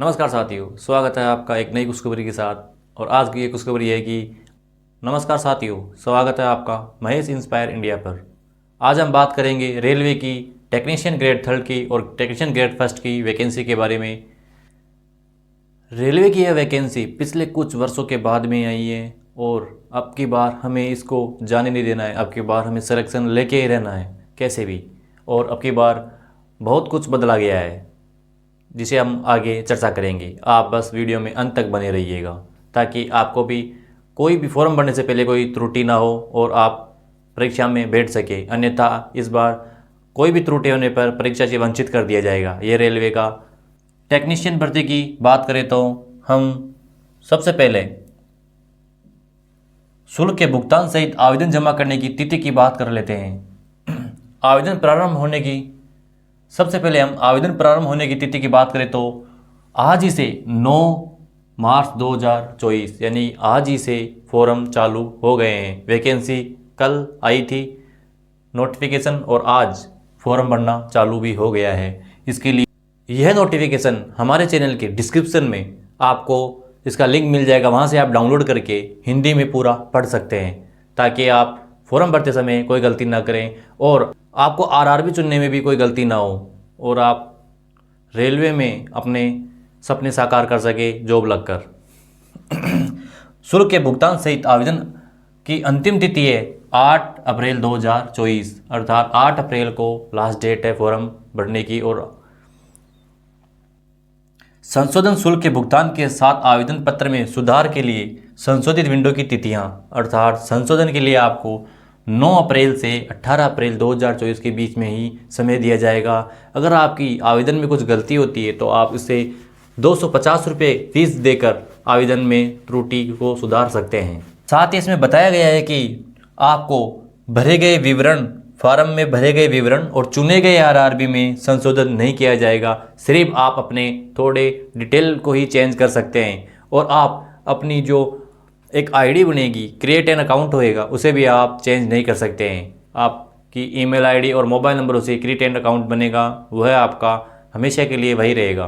नमस्कार साथियों, स्वागत है आपका एक नई खुशखबरी के साथ। और आज की ये खुशखबरी है कि नमस्कार साथियों, स्वागत है आपका महेश इंस्पायर इंडिया पर। आज हम बात करेंगे रेलवे की टेक्नीशियन ग्रेड थर्ड की और टेक्नीशियन ग्रेड फर्स्ट की वैकेंसी के बारे में। रेलवे की यह वैकेंसी पिछले कुछ वर्षों के बाद में आई है और अब की बार हमें इसको जाने नहीं देना है। अब की बार हमें सिलेक्शन लेके ही रहना है कैसे भी। और अब की बार बहुत कुछ बदला गया है जिसे हम आगे चर्चा करेंगे। आप बस वीडियो में अंत तक बने रहिएगा ताकि आपको भी कोई भी फॉर्म भरने से पहले कोई त्रुटि ना हो और आप परीक्षा में बैठ सके। अन्यथा इस बार कोई भी त्रुटि होने पर परीक्षा से वंचित कर दिया जाएगा। ये रेलवे का टेक्नीशियन भर्ती की बात करें तो हम सबसे पहले शुल्क के भुगतान सहित आवेदन जमा करने की तिथि की बात कर लेते हैं। आवेदन प्रारंभ होने की सबसे पहले हम आवेदन प्रारंभ होने की तिथि की बात करें तो आज ही से 9 मार्च 2024 यानी आज ही से फॉर्म चालू हो गए हैं। वैकेंसी कल आई थी नोटिफिकेशन और आज फॉर्म भरना चालू भी हो गया है। इसके लिए यह नोटिफिकेशन हमारे चैनल के डिस्क्रिप्शन में आपको इसका लिंक मिल जाएगा, वहाँ से आप डाउनलोड करके हिंदी में पूरा पढ़ सकते हैं ताकि आप फॉर्म भरते समय कोई गलती ना करें और आपको आरआरबी चुनने में भी कोई गलती ना हो और आप रेलवे में अपने सपने साकार कर सके जॉब लगकर। शुल्क के भुगतान सहित आवेदन की अंतिम तिथि है 8 अप्रैल 2024 अर्थात 8 अप्रैल को लास्ट डेट है फॉर्म भरने की। और संशोधन शुल्क के भुगतान के साथ आवेदन पत्र में सुधार के लिए संशोधित विंडो की तिथियां अर्थात संशोधन के लिए आपको 9 अप्रैल से 18 अप्रैल 2024 के बीच में ही समय दिया जाएगा। अगर आपकी आवेदन में कुछ गलती होती है तो आप इससे 250 रुपये फीस देकर आवेदन में त्रुटि को सुधार सकते हैं। साथ ही इसमें बताया गया है कि आपको भरे गए विवरण फॉर्म में भरे गए विवरण और चुने गए आरआरबी में संशोधन नहीं किया जाएगा। सिर्फ आप अपने थोड़े डिटेल को ही चेंज कर सकते हैं और आप अपनी जो एक आईडी बनेगी, क्रिएट एन अकाउंट होएगा, उसे भी आप चेंज नहीं कर सकते हैं। आपकी ईमेल आईडी और मोबाइल नंबरों से क्रिएट एन अकाउंट बनेगा, वह आपका हमेशा के लिए वही रहेगा।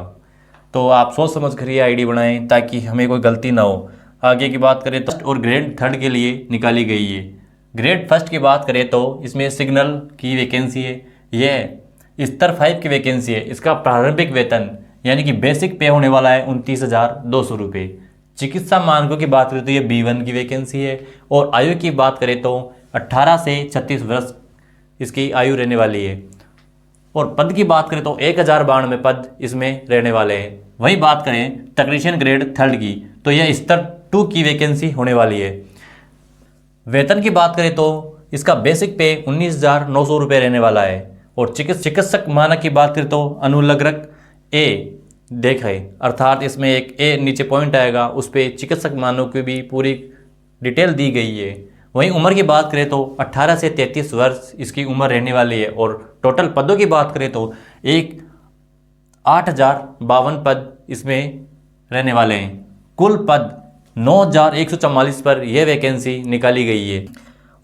तो आप सोच समझ कर ये आईडी बनाएं ताकि हमें कोई गलती ना हो। आगे की बात करें तो और ग्रेड थर्ड के लिए निकाली गई है। ग्रेड फर्स्ट की बात करें तो इसमें सिग्नल की वैकेंसी है, यह स्तर 5 की वैकेंसी है। इसका प्रारंभिक वेतन यानी कि बेसिक पे होने वाला है 29,200 रुपये। चिकित्सा मानकों की बात करें तो ये B1 की वैकेंसी है। और आयु की बात करें तो 18 से 36 वर्ष इसकी आयु रहने वाली है। और पद की बात करें तो 1092 पद इसमें रहने वाले हैं। वही बात करें टेक्नीशियन ग्रेड थर्ड की तो यह स्तर 2 की वैकेंसी होने वाली है। वेतन की बात करें तो इसका बेसिक पे 19,900 रुपये रहने वाला है। और चिकित्सक मानक की बात करें तो अनुलग्नक ए देखें अर्थात इसमें एक ए नीचे पॉइंट आएगा, उस पर चिकित्सक मानकों की भी पूरी डिटेल दी गई है। वहीं उम्र की बात करें तो 18 से 33 वर्ष इसकी उम्र रहने वाली है। और टोटल पदों की बात करें तो 8,052 पद इसमें रहने वाले हैं। कुल पद 9,144 पर यह वैकेंसी निकाली गई है।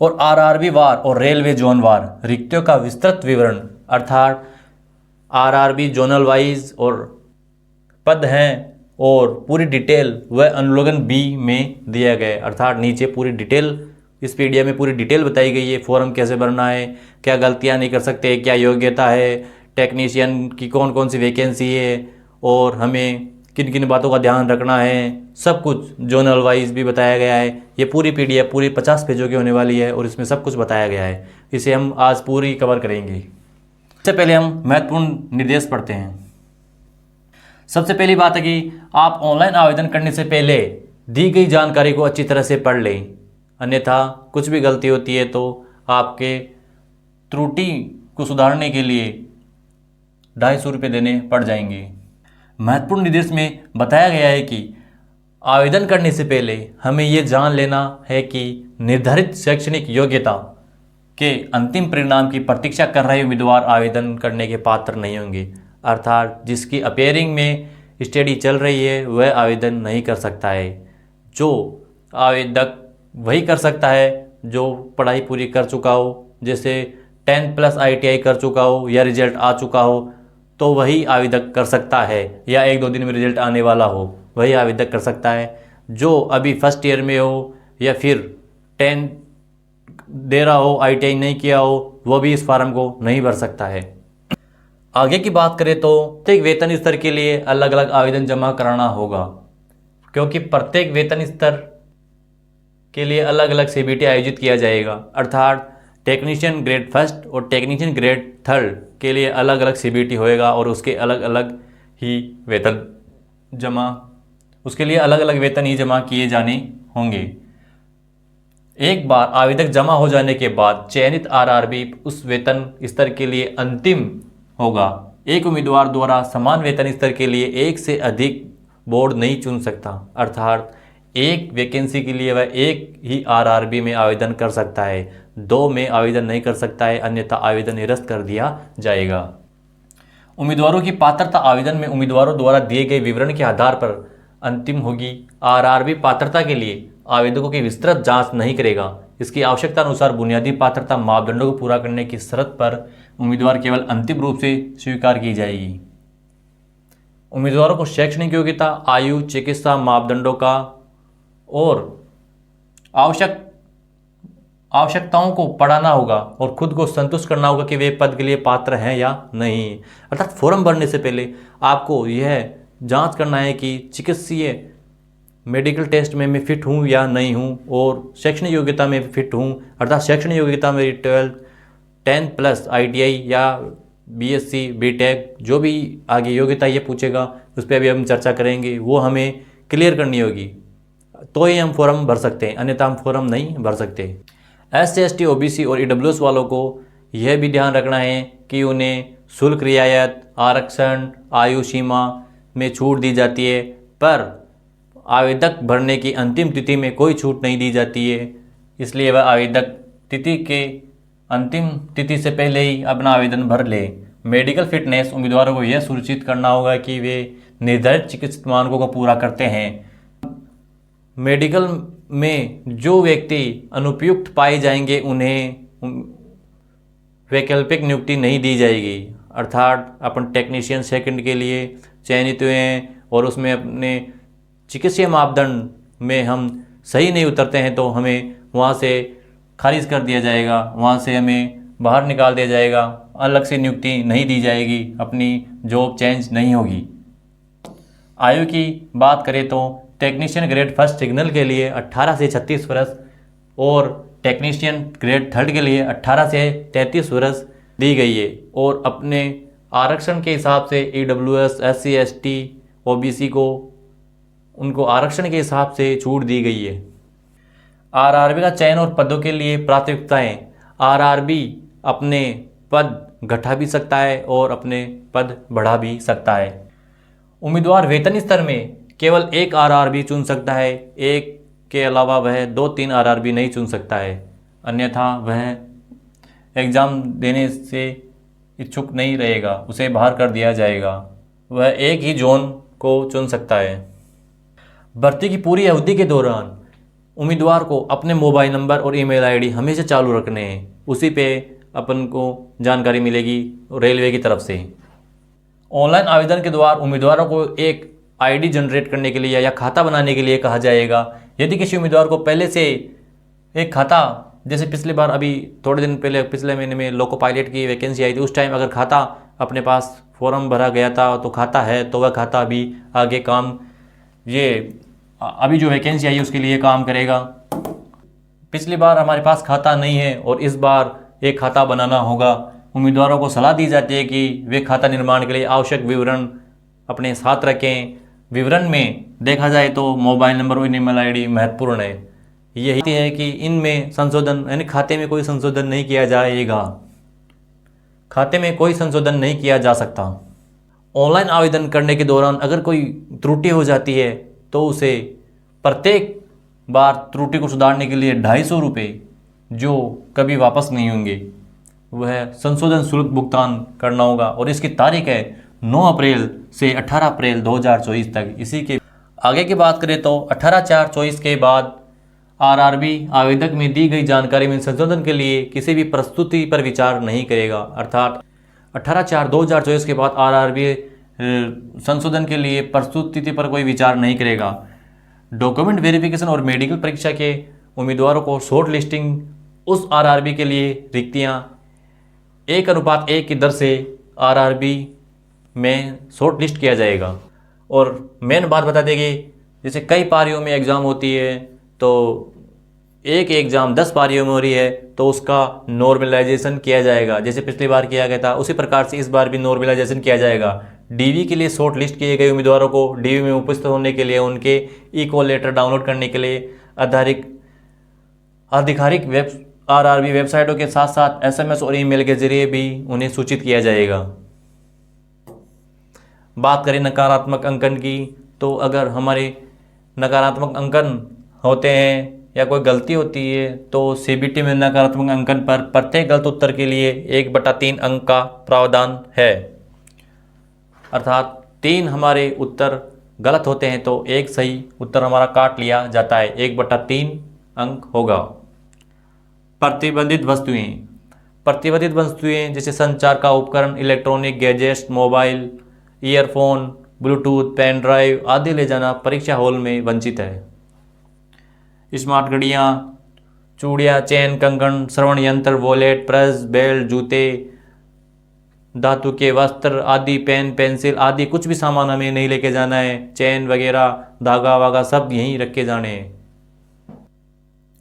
और आरआरबी वार और रेलवे जोन वार रिक्तियों का विस्तृत विवरण अर्थात आरआरबी जोनल वाइज और पद हैं और पूरी डिटेल वह अनुलोगन बी में दिया गया है। अर्थात नीचे पूरी डिटेल इस पीडीएफ में पूरी डिटेल बताई गई है। फॉर्म कैसे भरना है, क्या गलतियां नहीं कर सकते, क्या योग्यता है, टेक्नीशियन की कौन कौन सी वैकेंसी है और हमें किन किन बातों का ध्यान रखना है, सब कुछ जोनल वाइज भी बताया गया है। ये पूरी पीडीएफ पूरी 50 पेजों की होने वाली है और इसमें सब कुछ बताया गया है। इसे हम आज पूरी कवर करेंगे। सबसे पहले हम महत्वपूर्ण निर्देश पढ़ते हैं। सबसे पहली बात है कि आप ऑनलाइन आवेदन करने से पहले दी गई जानकारी को अच्छी तरह से पढ़ लें, अन्यथा कुछ भी गलती होती है तो आपके त्रुटि को सुधारने के लिए 250 रुपये देने पड़ जाएंगे। महत्वपूर्ण निर्देश में बताया गया है कि आवेदन करने से पहले हमें ये जान लेना है कि निर्धारित शैक्षणिक योग्यता के अंतिम परिणाम की प्रतीक्षा कर रहे उम्मीदवार आवेदन करने के पात्र नहीं होंगे। अर्थात जिसकी अपेयरिंग में स्टडी चल रही है वह आवेदन नहीं कर सकता है। जो आवेदक वही कर सकता है जो पढ़ाई पूरी कर चुका हो, जैसे 10+ ITI कर चुका हो या रिजल्ट आ चुका हो, तो वही आवेदक कर सकता है, या 1-2 दिन में रिजल्ट आने वाला हो वही आवेदक कर सकता है। जो अभी फर्स्ट ईयर में हो या फिर 10 दे रहा हो, ITI नहीं किया हो, वो भी इस फार्म को नहीं भर सकता है। आगे की बात करें तो प्रत्येक वेतन स्तर के लिए अलग अलग आवेदन जमा कराना होगा, क्योंकि प्रत्येक वेतन स्तर के लिए अलग अलग CBT आयोजित किया जाएगा। अर्थात टेक्नीशियन ग्रेड फर्स्ट और टेक्नीशियन ग्रेड थर्ड के लिए अलग अलग CBT होएगा और उसके अलग अलग ही वेतन जमा किए जाने होंगे। एक बार आवेदक जमा हो जाने के बाद चयनित RRB उस वेतन स्तर के लिए अंतिम होगा। एक उम्मीदवार द्वारा समान वेतन स्तर के लिए एक से अधिक बोर्ड नहीं चुन सकता, अर्थात एक वैकेंसी के लिए वह एक ही RRB में आवेदन कर सकता है, 2 में आवेदन नहीं कर सकता है, अन्यथा आवेदन निरस्त कर दिया जाएगा। उम्मीदवारों की पात्रता आवेदन में उम्मीदवारों द्वारा दिए गए विवरण के आधार पर अंतिम होगी। RRB पात्रता के लिए आवेदकों की विस्तृत जांच नहीं करेगा। इसकी आवश्यकता अनुसार बुनियादी पात्रता मापदंडों को पूरा करने की शर्त पर उम्मीदवार केवल अंतिम रूप से स्वीकार की जाएगी। उम्मीदवारों को शैक्षणिक योग्यता, आयु, चिकित्सा मापदंडों का और आवश्यकताओं को पढ़ाना होगा और खुद को संतुष्ट करना होगा कि वे पद के लिए पात्र हैं या नहीं। अर्थात फॉर्म भरने से पहले आपको यह जांच करना है कि चिकित्सीय मेडिकल टेस्ट में मैं फिट हूँ या नहीं हूँ, और शैक्षणिक योग्यता में फिट हूँ। अर्थात शैक्षणिक योग्यता मेरी 10+ ITI या BSc BTech जो भी आगे योग्यता ये पूछेगा उस पर अभी हम चर्चा करेंगे, वो हमें क्लियर करनी होगी, तो ही हम फॉर्म भर सकते हैं, अन्यथा हम फॉर्म नहीं भर सकते। SC ST OBC और EWS वालों को यह भी ध्यान रखना है कि उन्हें शुल्क रियायत, आरक्षण, आयु सीमा में छूट दी जाती है, पर आवेदक भरने की अंतिम तिथि में कोई छूट नहीं दी जाती है। इसलिए वह आवेदक तिथि के अंतिम तिथि से पहले ही अपना आवेदन भर ले। मेडिकल फिटनेस उम्मीदवारों को यह सुनिश्चित करना होगा कि वे निर्धारित चिकित्सा मानकों को पूरा करते हैं। मेडिकल में जो व्यक्ति अनुपयुक्त पाए जाएंगे उन्हें वैकल्पिक नियुक्ति नहीं दी जाएगी। अर्थात अपन टेक्नीशियन सेकंड के लिए चयनित हुए हैं और उसमें अपने चिकित्सीय मापदंड में हम सही नहीं उतरते हैं तो हमें वहाँ से खारिज कर दिया जाएगा, वहाँ से हमें बाहर निकाल दिया जाएगा, अलग से नियुक्ति नहीं दी जाएगी, अपनी जॉब चेंज नहीं होगी। आयु की बात करें तो टेक्नीशियन ग्रेड फर्स्ट सिग्नल के लिए 18 से 36 वर्ष और टेक्नीशियन ग्रेड थर्ड के लिए 18 से 33 वर्ष दी गई है, और अपने आरक्षण के हिसाब से EWS SC ST OBC को उनको आरक्षण के हिसाब से छूट दी गई है। RRB का चयन और पदों के लिए प्राथमिकताएं। RRB अपने पद घटा भी सकता है और अपने पद बढ़ा भी सकता है। उम्मीदवार वेतन स्तर में केवल एक RRB चुन सकता है, एक के अलावा वह 2-3 RRB नहीं चुन सकता है, अन्यथा वह एग्ज़ाम देने से इच्छुक नहीं रहेगा, उसे बाहर कर दिया जाएगा। वह एक ही जोन को चुन सकता है। भर्ती की पूरी अवधि के दौरान उम्मीदवार को अपने मोबाइल नंबर और ईमेल आईडी हमेशा चालू रखने हैं, उसी पे अपन को जानकारी मिलेगी रेलवे की तरफ से। ऑनलाइन आवेदन के द्वारा उम्मीदवारों को एक आईडी जनरेट करने के लिए या खाता बनाने के लिए कहा जाएगा। यदि किसी उम्मीदवार को पहले से एक खाता, जैसे पिछली बार अभी थोड़े दिन पहले पिछले महीने में लोको पायलट की वैकेंसी आई थी, उस टाइम अगर खाता अपने पास फॉर्म भरा गया था तो खाता है, तो वह खाता अभी आगे काम, ये अभी जो वैकेंसी आई है उसके लिए काम करेगा। पिछली बार हमारे पास खाता नहीं है और इस बार एक खाता बनाना होगा। उम्मीदवारों को सलाह दी जाती है कि वे खाता निर्माण के लिए आवश्यक विवरण अपने साथ रखें। विवरण में देखा जाए तो मोबाइल नंबर और ईमेल आईडी महत्वपूर्ण है। यही है कि इनमें संशोधन, यानी खाते में कोई संशोधन नहीं किया जाएगा, खाते में कोई संशोधन नहीं किया जा सकता। ऑनलाइन आवेदन करने के दौरान अगर कोई त्रुटि हो जाती है तो उसे प्रत्येक बार त्रुटि को सुधारने के लिए 250 रुपये, जो कभी वापस नहीं होंगे, वह संशोधन शुल्क भुगतान करना होगा। और इसकी तारीख है 9 अप्रैल से 18 अप्रैल 2024 तक। इसी के आगे की बात करें तो 18/4/24 के बाद RRB आवेदक में दी गई जानकारी में संशोधन के लिए किसी भी प्रस्तुति पर विचार नहीं करेगा। अर्थात 18/4/2024 के बाद आरआरबी संशोधन के लिए प्रस्तुत तिथि पर कोई विचार नहीं करेगा। डॉक्यूमेंट वेरिफिकेशन और मेडिकल परीक्षा के उम्मीदवारों को शॉर्ट लिस्टिंग उस आरआरबी के लिए रिक्तियां 1:1 की दर से आरआरबी में शॉर्ट लिस्ट किया जाएगा। और मेन बात बता देंगे, जैसे कई पारियों में एग्ज़ाम होती है, तो एक एग्ज़ाम 10 पारियों में हो रही है तो उसका नॉर्मलाइजेशन किया जाएगा। जैसे पिछली बार किया गया था उसी प्रकार से इस बार भी नॉर्मलाइजेशन किया जाएगा। डीवी के लिए शॉर्ट लिस्ट किए गए उम्मीदवारों को डीवी में उपस्थित होने के लिए उनके ई-कॉल लेटर डाउनलोड करने के लिए आधिकारिक आरआरबी वेबसाइटों के साथ साथ एसएमएस और ईमेल के जरिए भी उन्हें सूचित किया जाएगा। बात करें नकारात्मक अंकन की, तो अगर हमारे नकारात्मक अंकन होते हैं या कोई गलती होती है तो सीबीटी में नकारात्मक अंकन पर प्रत्येक गलत उत्तर के लिए 1/3 अंक का प्रावधान है। अर्थात 3 हमारे उत्तर गलत होते हैं तो एक सही उत्तर हमारा काट लिया जाता है, 1/3 अंक होगा। प्रतिबंधित वस्तुएं जैसे संचार का उपकरण, electronic gadgets, mobile, earphone, Bluetooth, pen drive आदि ले जाना परीक्षा हॉल में वंचित है। स्मार्ट घड़ियाँ, चूड़ियाँ, चेन, कंगन, श्रवण यंत्र, वॉलेट, पर्स, बेल्ट, जूते, धातु के वस्त्र आदि, पेन, पेंसिल आदि कुछ भी सामान हमें नहीं लेके जाना है। चेन वगैरह, धागा वागा सब यहीं रखे जाने हैं।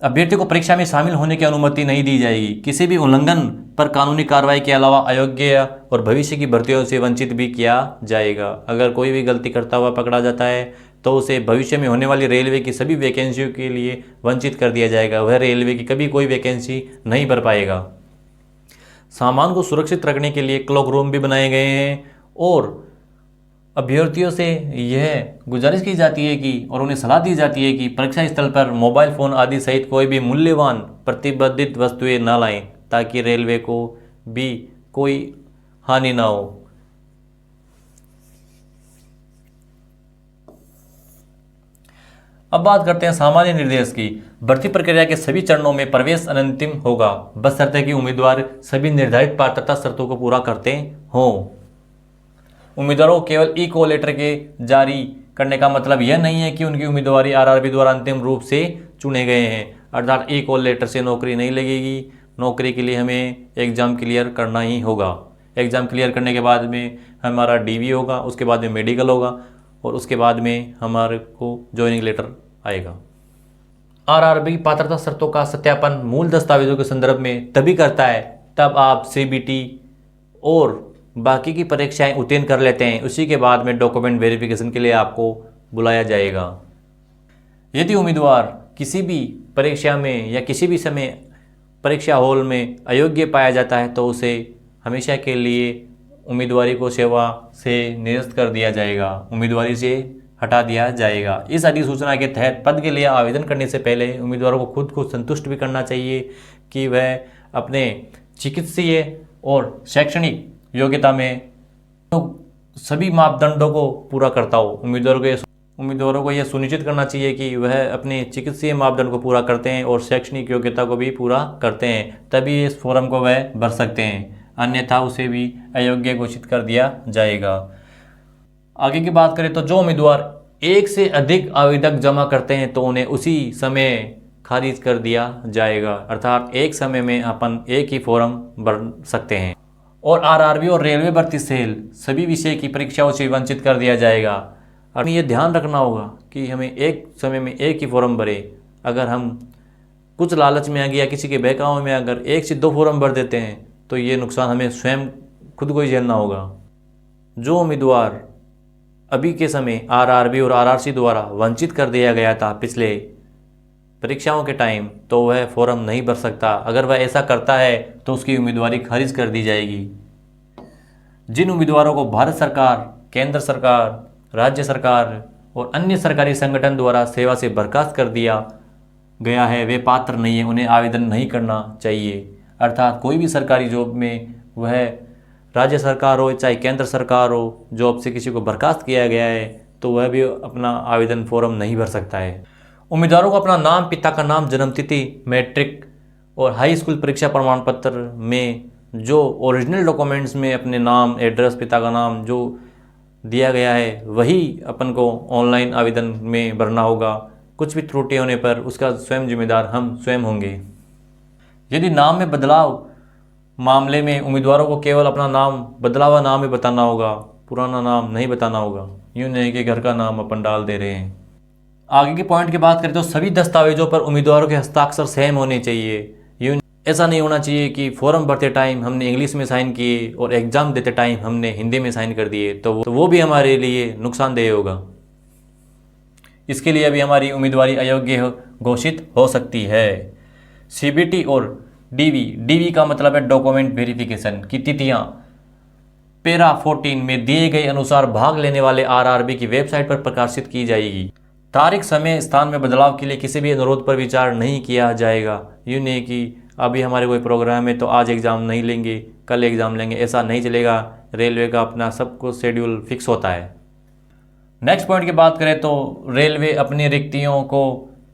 अभ्यर्थी को परीक्षा में शामिल होने की अनुमति नहीं दी जाएगी। किसी भी उल्लंघन पर कानूनी कार्रवाई के अलावा अयोग्य और भविष्य की भर्तियों से वंचित भी किया जाएगा। अगर कोई भी गलती करता हुआ पकड़ा जाता है तो उसे भविष्य में होने वाली रेलवे की सभी वैकेंसियों के लिए वंचित कर दिया जाएगा। वह रेलवे की कभी कोई वैकेंसी नहीं भर पाएगा। सामान को सुरक्षित रखने के लिए क्लॉक रूम भी बनाए गए हैं और अभ्यर्थियों से यह गुजारिश की जाती है कि और उन्हें सलाह दी जाती है कि परीक्षा स्थल पर मोबाइल फ़ोन आदि सहित कोई भी मूल्यवान प्रतिबंधित वस्तुएं न लाएं ताकि रेलवे को भी कोई हानि ना हो। अब बात करते हैं सामान्य निर्देश की। भर्ती प्रक्रिया के सभी चरणों में प्रवेश अनंतिम होगा, बशर्ते कि उम्मीदवार सभी निर्धारित पात्रता शर्तों को पूरा करते हों। उम्मीदवारों को केवल ई-कॉल लेटर के जारी करने का मतलब यह नहीं है कि उनकी उम्मीदवारी आरआरबी द्वारा अंतिम रूप से चुने गए हैं। अर्थात ई-कॉल लेटर से नौकरी नहीं लगेगी। नौकरी के लिए हमें एग्ज़ाम क्लियर करना ही होगा। एग्ज़ाम क्लियर करने के बाद में हमारा डीवी होगा, उसके बाद में मेडिकल होगा और उसके बाद में हमारे को ज्वाइनिंग लेटर आएगा। आरआरबी पात्रता शर्तों का सत्यापन मूल दस्तावेजों के संदर्भ में तभी करता है तब आप सीबीटी और बाकी की परीक्षाएं उत्तीर्ण कर लेते हैं। उसी के बाद में डॉक्यूमेंट वेरिफिकेशन के लिए आपको बुलाया जाएगा। यदि उम्मीदवार किसी भी परीक्षा में या किसी भी समय परीक्षा हॉल में अयोग्य पाया जाता है तो उसे हमेशा के लिए उम्मीदवारी को सेवा से निरस्त कर दिया जाएगा, उम्मीदवारी से हटा दिया जाएगा। इस अधिसूचना के तहत पद के लिए आवेदन करने से पहले उम्मीदवारों को खुद को संतुष्ट भी करना चाहिए कि वह अपने चिकित्सीय और शैक्षणिक योग्यता में तो सभी मापदंडों को पूरा करता हो। उम्मीदवारों को यह सुनिश्चित करना चाहिए कि वह अपने चिकित्सीय मापदंड को पूरा करते हैं और शैक्षणिक योग्यता को भी पूरा करते हैं, तभी इस फॉर्म को वह भर सकते हैं, अन्यथा उसे भी अयोग्य घोषित कर दिया जाएगा। आगे की बात करें तो जो उम्मीदवार एक से अधिक आवेदक जमा करते हैं तो उन्हें उसी समय खारिज कर दिया जाएगा। अर्थात एक समय में अपन एक ही फॉर्म भर सकते हैं और आरआरबी और रेलवे भर्ती सेल सभी विषय की परीक्षाओं से वंचित कर दिया जाएगा। हमें यह ध्यान रखना होगा कि हमें एक समय में एक ही फॉर्म भरे। अगर हम कुछ लालच में आ गया, किसी के बहकावे में अगर 1 से 2 फॉर्म भर देते हैं तो ये नुकसान हमें स्वयं खुद को ही झेलना होगा। जो उम्मीदवार अभी के समय आरआरबी और आरआरसी द्वारा वंचित कर दिया गया था पिछले परीक्षाओं के टाइम, तो वह फॉर्म नहीं भर सकता। अगर वह ऐसा करता है तो उसकी उम्मीदवारी खारिज कर दी जाएगी। जिन उम्मीदवारों को भारत सरकार, केंद्र सरकार, राज्य सरकार और अन्य सरकारी संगठन द्वारा सेवा से बर्खास्त कर दिया गया है वे पात्र नहीं है, उन्हें आवेदन नहीं करना चाहिए। अर्थात कोई भी सरकारी जॉब में, वह राज्य सरकार हो चाहे केंद्र सरकार हो, जॉब से किसी को बर्खास्त किया गया है तो वह भी अपना आवेदन फॉर्म नहीं भर सकता है। उम्मीदवारों को अपना नाम, पिता का नाम, जन्मतिथि, मैट्रिक और हाई स्कूल परीक्षा प्रमाण पत्र में जो ओरिजिनल डॉक्यूमेंट्स में अपने नाम, एड्रेस, पिता का नाम जो दिया गया है वही अपन को ऑनलाइन आवेदन में भरना होगा। कुछ भी त्रुटि होने पर उसका स्वयं जिम्मेदार हम स्वयं होंगे। यदि नाम में बदलाव मामले में उम्मीदवारों को केवल अपना नाम, बदला हुआ नाम ही बताना होगा, पुराना नाम नहीं बताना होगा। यूँ नहीं कि घर का नाम अपन डाल दे रहे हैं। आगे के पॉइंट की बात करें तो सभी दस्तावेजों पर उम्मीदवारों के हस्ताक्षर सेम होने चाहिए। यूँ ऐसा नहीं होना चाहिए कि फॉर्म भरते टाइम हमने इंग्लिश में साइन किए और एग्ज़ाम देते टाइम हमने हिंदी में साइन कर दिए, तो वो भी हमारे लिए नुकसानदेह होगा। इसके लिए अभी हमारी उम्मीदवारी अयोग्य घोषित हो सकती है। CBT और DV का मतलब है डॉक्यूमेंट वेरिफिकेशन की तिथियां पैरा 14 में दिए गए अनुसार भाग लेने वाले RRB की वेबसाइट पर प्रकाशित की जाएगी। तारीख, समय, स्थान में बदलाव के लिए किसी भी अनुरोध पर विचार नहीं किया जाएगा। यूँ नहीं कि अभी हमारे कोई प्रोग्राम है तो आज एग्ज़ाम नहीं लेंगे, कल एग्ज़ाम लेंगे, ऐसा नहीं चलेगा। रेलवे का अपना सब कुछ शेड्यूल फिक्स होता है। नेक्स्ट पॉइंट की बात करें तो रेलवे अपनी रिक्तियों को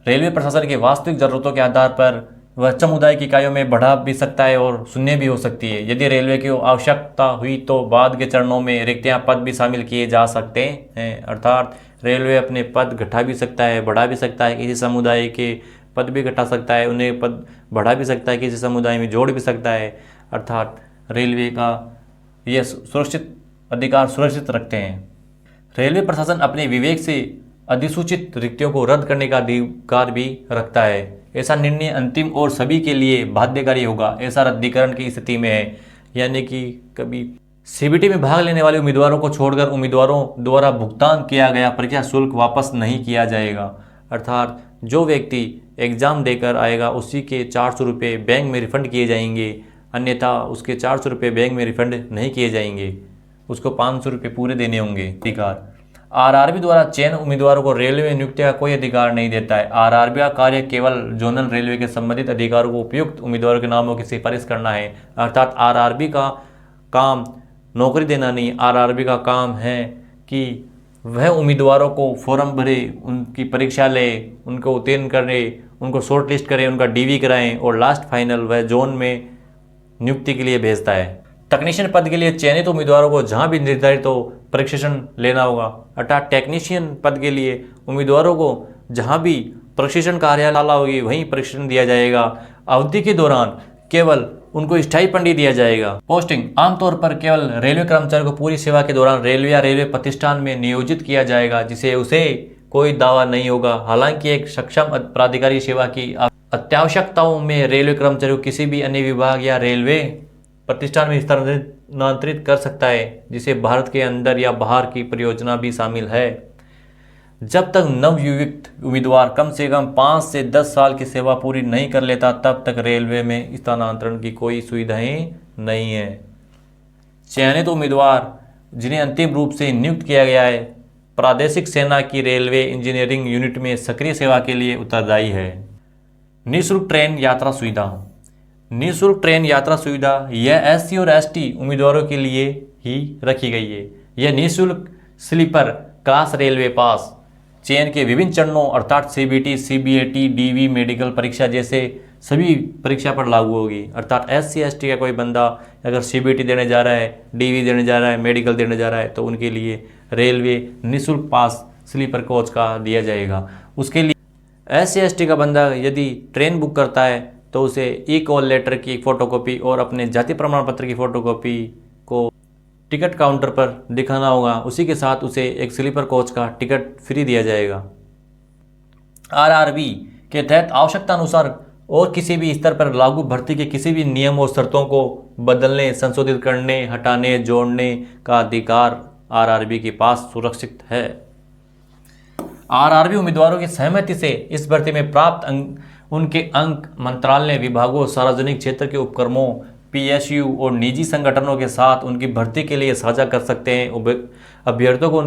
रेलवे प्रशासन की वास्तविक ज़रूरतों के आधार पर वह समुदाय की इकाइयों में बढ़ा भी सकता है और शून्य भी हो सकती है। यदि रेलवे की आवश्यकता हुई तो बाद के चरणों में रिक्तियां पद भी शामिल किए जा सकते हैं। अर्थात रेलवे अपने पद घटा भी सकता है, बढ़ा भी सकता है। किसी समुदाय के पद भी घटा सकता है, उन्हें पद बढ़ा भी सकता है, किसी समुदाय में जोड़ भी सकता है। अर्थात रेलवे का यह सुरक्षित अधिकार सुरक्षित रखते हैं। रेलवे प्रशासन अपने विवेक से अधिसूचित रिक्तियों को रद्द करने का अधिकार भी रखता है। ऐसा निर्णय अंतिम और सभी के लिए बाध्यकारी होगा। ऐसा रद्दीकरण की स्थिति में है, यानी कि कभी CBT में भाग लेने वाले उम्मीदवारों को छोड़कर उम्मीदवारों द्वारा भुगतान किया गया परीक्षा शुल्क वापस नहीं किया जाएगा। अर्थात जो व्यक्ति एग्ज़ाम देकर आएगा उसी के 400 रुपये बैंक में रिफ़ंड किए जाएंगे, अन्यथा उसके 400 रुपये बैंक में रिफ़ंड नहीं किए जाएंगे, उसको 500 रुपये पूरे देने होंगे। अधिकार RRB द्वारा चयन उम्मीदवारों को रेलवे में नियुक्ति का कोई अधिकार नहीं देता है। RRB का कार्य केवल जोनल रेलवे के संबंधित अधिकारों को उपयुक्त उम्मीदवारों के नामों की सिफारिश करना है। अर्थात RRB का काम नौकरी देना नहीं, RRB का काम है कि वह उम्मीदवारों को फॉर्म भरे, उनकी परीक्षा ले, उनको उत्तीर्ण करे, उनको शॉर्ट लिस्ट करें, उनका DV कराएं और लास्ट फाइनल वह जोन में नियुक्ति के लिए भेजता है। तकनीशियन पद के लिए चयनित उम्मीदवारों को जहां भी निर्धारित हो प्रशिक्षण लेना होगा। अर्थात टेक्नीशियन पद के लिए उम्मीदवारों को जहां भी प्रशिक्षण कार्यालय होगी वहीं प्रशिक्षण दिया जाएगा। अवधि के दौरान केवल उनको स्टाइपेंड दिया जाएगा। पोस्टिंग आमतौर पर केवल रेलवे कर्मचारी को पूरी सेवा के दौरान रेलवे या रेलवे प्रतिष्ठान में नियोजित किया जाएगा, जिसे उसे कोई दावा नहीं होगा। हालांकि एक सक्षम प्राधिकारी सेवा की अत्यावश्यकताओं में रेलवे कर्मचारी को किसी भी अन्य विभाग या रेलवे प्रतिष्ठान में स्थानांतरित कर सकता है, जिसे भारत के अंदर या बाहर की परियोजना भी शामिल है। जब तक नवनियुक्त उम्मीदवार कम से कम 5 से 10 साल की सेवा पूरी नहीं कर लेता तब तक रेलवे में स्थानांतरण की कोई सुविधाएं नहीं है। चयनित उम्मीदवार जिन्हें अंतिम रूप से नियुक्त किया गया है प्रादेशिक सेना की रेलवे इंजीनियरिंग यूनिट में सक्रिय सेवा के लिए उत्तरदायी है। निःशुल्क ट्रेन यात्रा सुविधा। निःशुल्क ट्रेन यात्रा सुविधा यह SC और ST उम्मीदवारों के लिए ही रखी गई है। यह निःशुल्क स्लीपर क्लास रेलवे पास चयन के विभिन्न चरणों अर्थात CBT, CBAT, DV, मेडिकल परीक्षा जैसे सभी परीक्षा पर लागू होगी। अर्थात SC ST का कोई बंदा अगर CBT देने जा रहा है, DV देने जा रहा है, मेडिकल देने जा रहा है तो उनके लिए रेलवे निःशुल्क पास स्लीपर कोच का दिया जाएगा। उसके लिए SC ST का बंदा यदि ट्रेन बुक करता है तो उसे ई-कॉल लेटर की एक फ़ोटोकॉपी और अपने जाति प्रमाण पत्र की फ़ोटोकॉपी को टिकट काउंटर पर दिखाना होगा। उसी के साथ उसे एक स्लीपर कोच का टिकट फ्री दिया जाएगा। RRB के तहत आवश्यकता अनुसार और किसी भी स्तर पर लागू भर्ती के किसी भी नियम और शर्तों को बदलने, संशोधित करने, हटाने, जोड़ने का अधिकार RRB के पास सुरक्षित है। RRB उम्मीदवारों की सहमति से इस भर्ती में प्राप्त उनके अंक मंत्रालय, विभागों, सार्वजनिक क्षेत्र के उपक्रमों, PSU और निजी संगठनों के साथ उनकी भर्ती के लिए साझा कर सकते हैं। अभ्यर्थियों को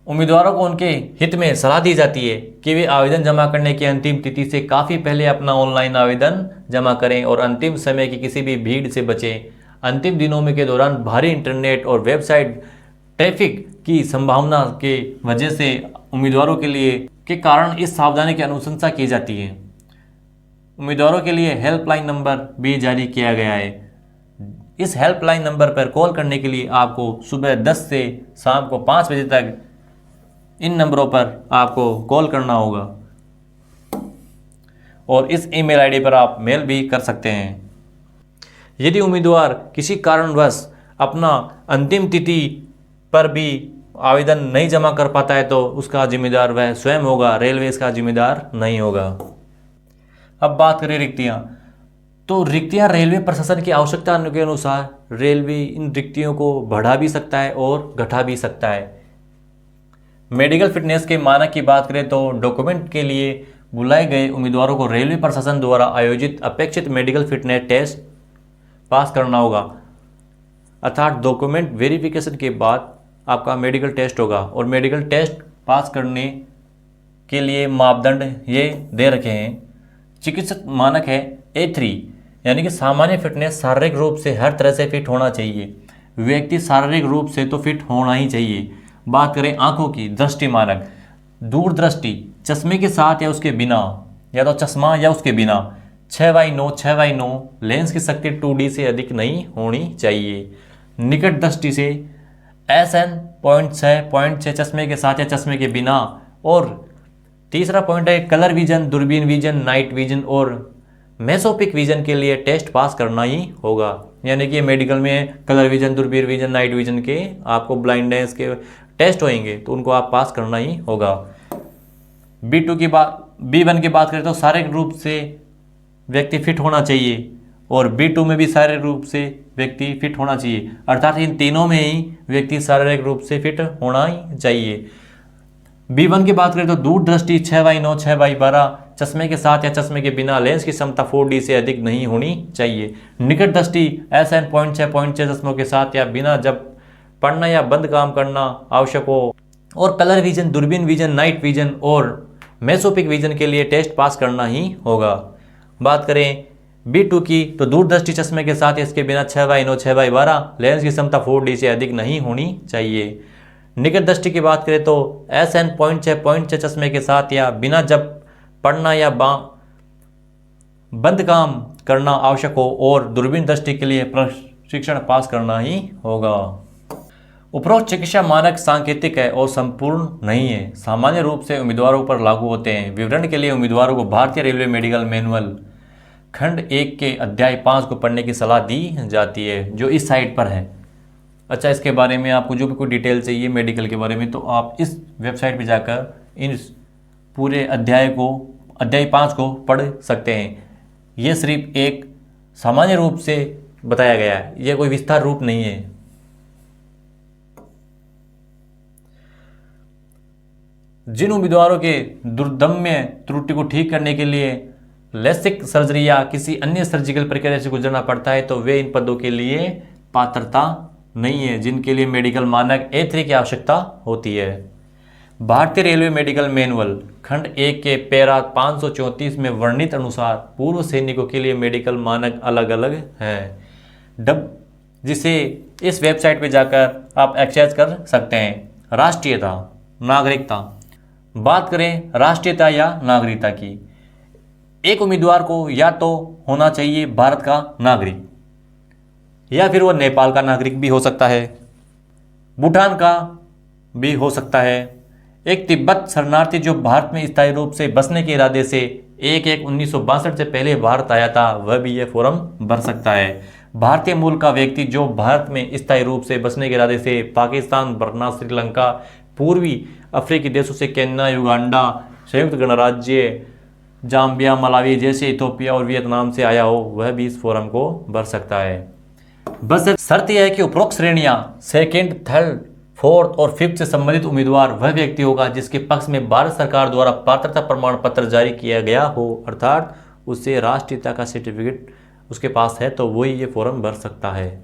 उम्मीदवारों को उनके हित में सलाह दी जाती है कि वे आवेदन जमा करने की अंतिम तिथि से काफ़ी पहले अपना ऑनलाइन आवेदन जमा करें और अंतिम समय की किसी भी भीड़ से बचें। अंतिम दिनों में के दौरान भारी इंटरनेट और वेबसाइट ट्रैफिक की संभावना के वजह से उम्मीदवारों के कारण इस सावधानी की अनुशंसा की जाती है। उम्मीदवारों के लिए हेल्पलाइन नंबर भी जारी किया गया है इस हेल्पलाइन नंबर पर कॉल करने के लिए आपको सुबह 10 से शाम को 5 बजे तक इन नंबरों पर आपको कॉल करना होगा और इस ईमेल आईडी पर आप मेल भी कर सकते हैं। यदि उम्मीदवार किसी कारणवश अपना अंतिम तिथि पर भी आवेदन नहीं जमा कर पाता है तो उसका जिम्मेदार वह स्वयं होगा, रेलवे इसका जिम्मेदार नहीं होगा। अब बात करें रिक्तियां, तो रिक्तियां रेलवे प्रशासन की आवश्यकता के अनुसार रेलवे इन रिक्तियों को बढ़ा भी सकता है और घटा भी सकता है। मेडिकल फिटनेस के मानक की बात करें तो डॉक्यूमेंट के लिए बुलाए गए उम्मीदवारों को रेलवे प्रशासन द्वारा आयोजित अपेक्षित मेडिकल फिटनेस टेस्ट पास करना होगा, अर्थात डॉक्यूमेंट वेरिफिकेशन के बाद आपका मेडिकल टेस्ट होगा। और मेडिकल टेस्ट पास करने के लिए मापदंड ये दे रखे हैं। चिकित्सक मानक है A3, यानी कि सामान्य फिटनेस, शारीरिक रूप से हर तरह से फिट होना चाहिए। व्यक्ति शारीरिक रूप से तो फिट होना ही चाहिए। बात करें आंखों की, दृष्टि मानक, दूरदृष्टि, चश्मे के साथ या उसके बिना, या तो चश्मा या उसके बिना, 6/9 6/9, लेंस की शक्ति 2D से अधिक नहीं होनी चाहिए। निकट दृष्टि से SN 0.6 चश्मे के साथ या चश्मे के बिना। और तीसरा पॉइंट है कलर विजन, दूरबीन विजन, नाइट विजन और मेसोपिक विजन के लिए टेस्ट पास करना ही होगा। यानी कि मेडिकल में कलर विजन, दूरबीन विजन, नाइट विजन के आपको ब्लाइंडनेस के टेस्ट होंगे तो उनको आप पास करना ही होगा। B1 की बात करें तो शारीरिक रूप से व्यक्ति फिट होना चाहिए और B2 में भी शारीरिक रूप से व्यक्ति फिट होना चाहिए, अर्थात इन तीनों में ही व्यक्ति शारीरिक रूप से फिट होना ही चाहिए। B1 की बात करें तो दूरदृष्टि 6/9 6/12, चश्मे के साथ या चश्मे के बिना, लेंस की क्षमता 4D से अधिक नहीं होनी चाहिए। निकट दृष्टि SN 0.6 चश्मों के साथ या बिना जब पढ़ना या बंद काम करना आवश्यक हो। और कलर विजन, दूरबीन विजन, नाइट विजन और मेसोपिक विजन के लिए टेस्ट पास करना ही होगा। बात करें B2 की तो दूरदृष्टि चश्मे के साथ इसके बिना 6/9 6/12, लेंस की क्षमता 4D से अधिक नहीं होनी चाहिए। निकट दृष्टि की बात करें तो SN 0.6 चश्मे के साथ या बिना जब पढ़ना या बंद काम करना आवश्यक हो और दूरबीन दृष्टि के लिए प्रशिक्षण पास करना ही होगा। उपरोक्त चिकित्सा मानक सांकेतिक है और संपूर्ण नहीं है, सामान्य रूप से उम्मीदवारों पर लागू होते हैं। विवरण के लिए उम्मीदवारों को भारतीय रेलवे मेडिकल मैनुअल खंड 1 के अध्याय 5 को पढ़ने की सलाह दी जाती है, जो इस साइट पर है। अच्छा, इसके बारे में आपको जो भी कोई डिटेल चाहिए मेडिकल के बारे में तो आप इस वेबसाइट पे जाकर इन पूरे अध्याय 5 को पढ़ सकते हैं। ये सिर्फ एक सामान्य रूप से बताया गया है, यह कोई विस्तार रूप नहीं है। जिन उम्मीदवारों के दुर्दम्य त्रुटि को ठीक करने के लिए लेसिक सर्जरी या किसी अन्य सर्जिकल प्रक्रिया से गुजरना पड़ता है तो वे इन पदों के लिए पात्रता नहीं है, जिनके लिए मेडिकल मानक A3 की आवश्यकता होती है। भारतीय रेलवे मेडिकल मैनुअल खंड 1 के पैरा 534 में वर्णित अनुसार पूर्व सैनिकों के लिए मेडिकल मानक अलग अलग हैं, जिसे इस वेबसाइट पर जाकर आप एक्सेस कर सकते हैं। राष्ट्रीयता, नागरिकता। बात करें राष्ट्रीयता या नागरिकता की, एक उम्मीदवार को या तो होना चाहिए भारत का नागरिक या फिर वो नेपाल का नागरिक भी हो सकता है, भूटान का भी हो सकता है, एक तिब्बत शरणार्थी जो भारत में स्थायी रूप से बसने के इरादे से 1/1/1962 से पहले भारत आया था वह भी यह फॉर्म भर सकता है, भारतीय मूल का व्यक्ति जो भारत में स्थायी रूप से बसने के इरादे से पाकिस्तान, बर्मा, श्रीलंका, पूर्वी अफ्रीकी देशों से केन्या, युगांडा, संयुक्त गणराज्य, जाम्बिया, मलावी जैसे इथोपिया और वियतनाम से आया हो वह भी इस फॉर्म को भर सकता है। बस शर्त यह है कि उपरोक्त श्रेणियां 2nd, 3rd, 4th और 5th से संबंधित उम्मीदवार वह व्यक्ति होगा जिसके पक्ष में भारत सरकार द्वारा पात्रता प्रमाण पत्र जारी किया गया हो, अर्थात उससे राष्ट्रीयता का सर्टिफिकेट उसके पास है तो वही ये फॉर्म भर सकता है।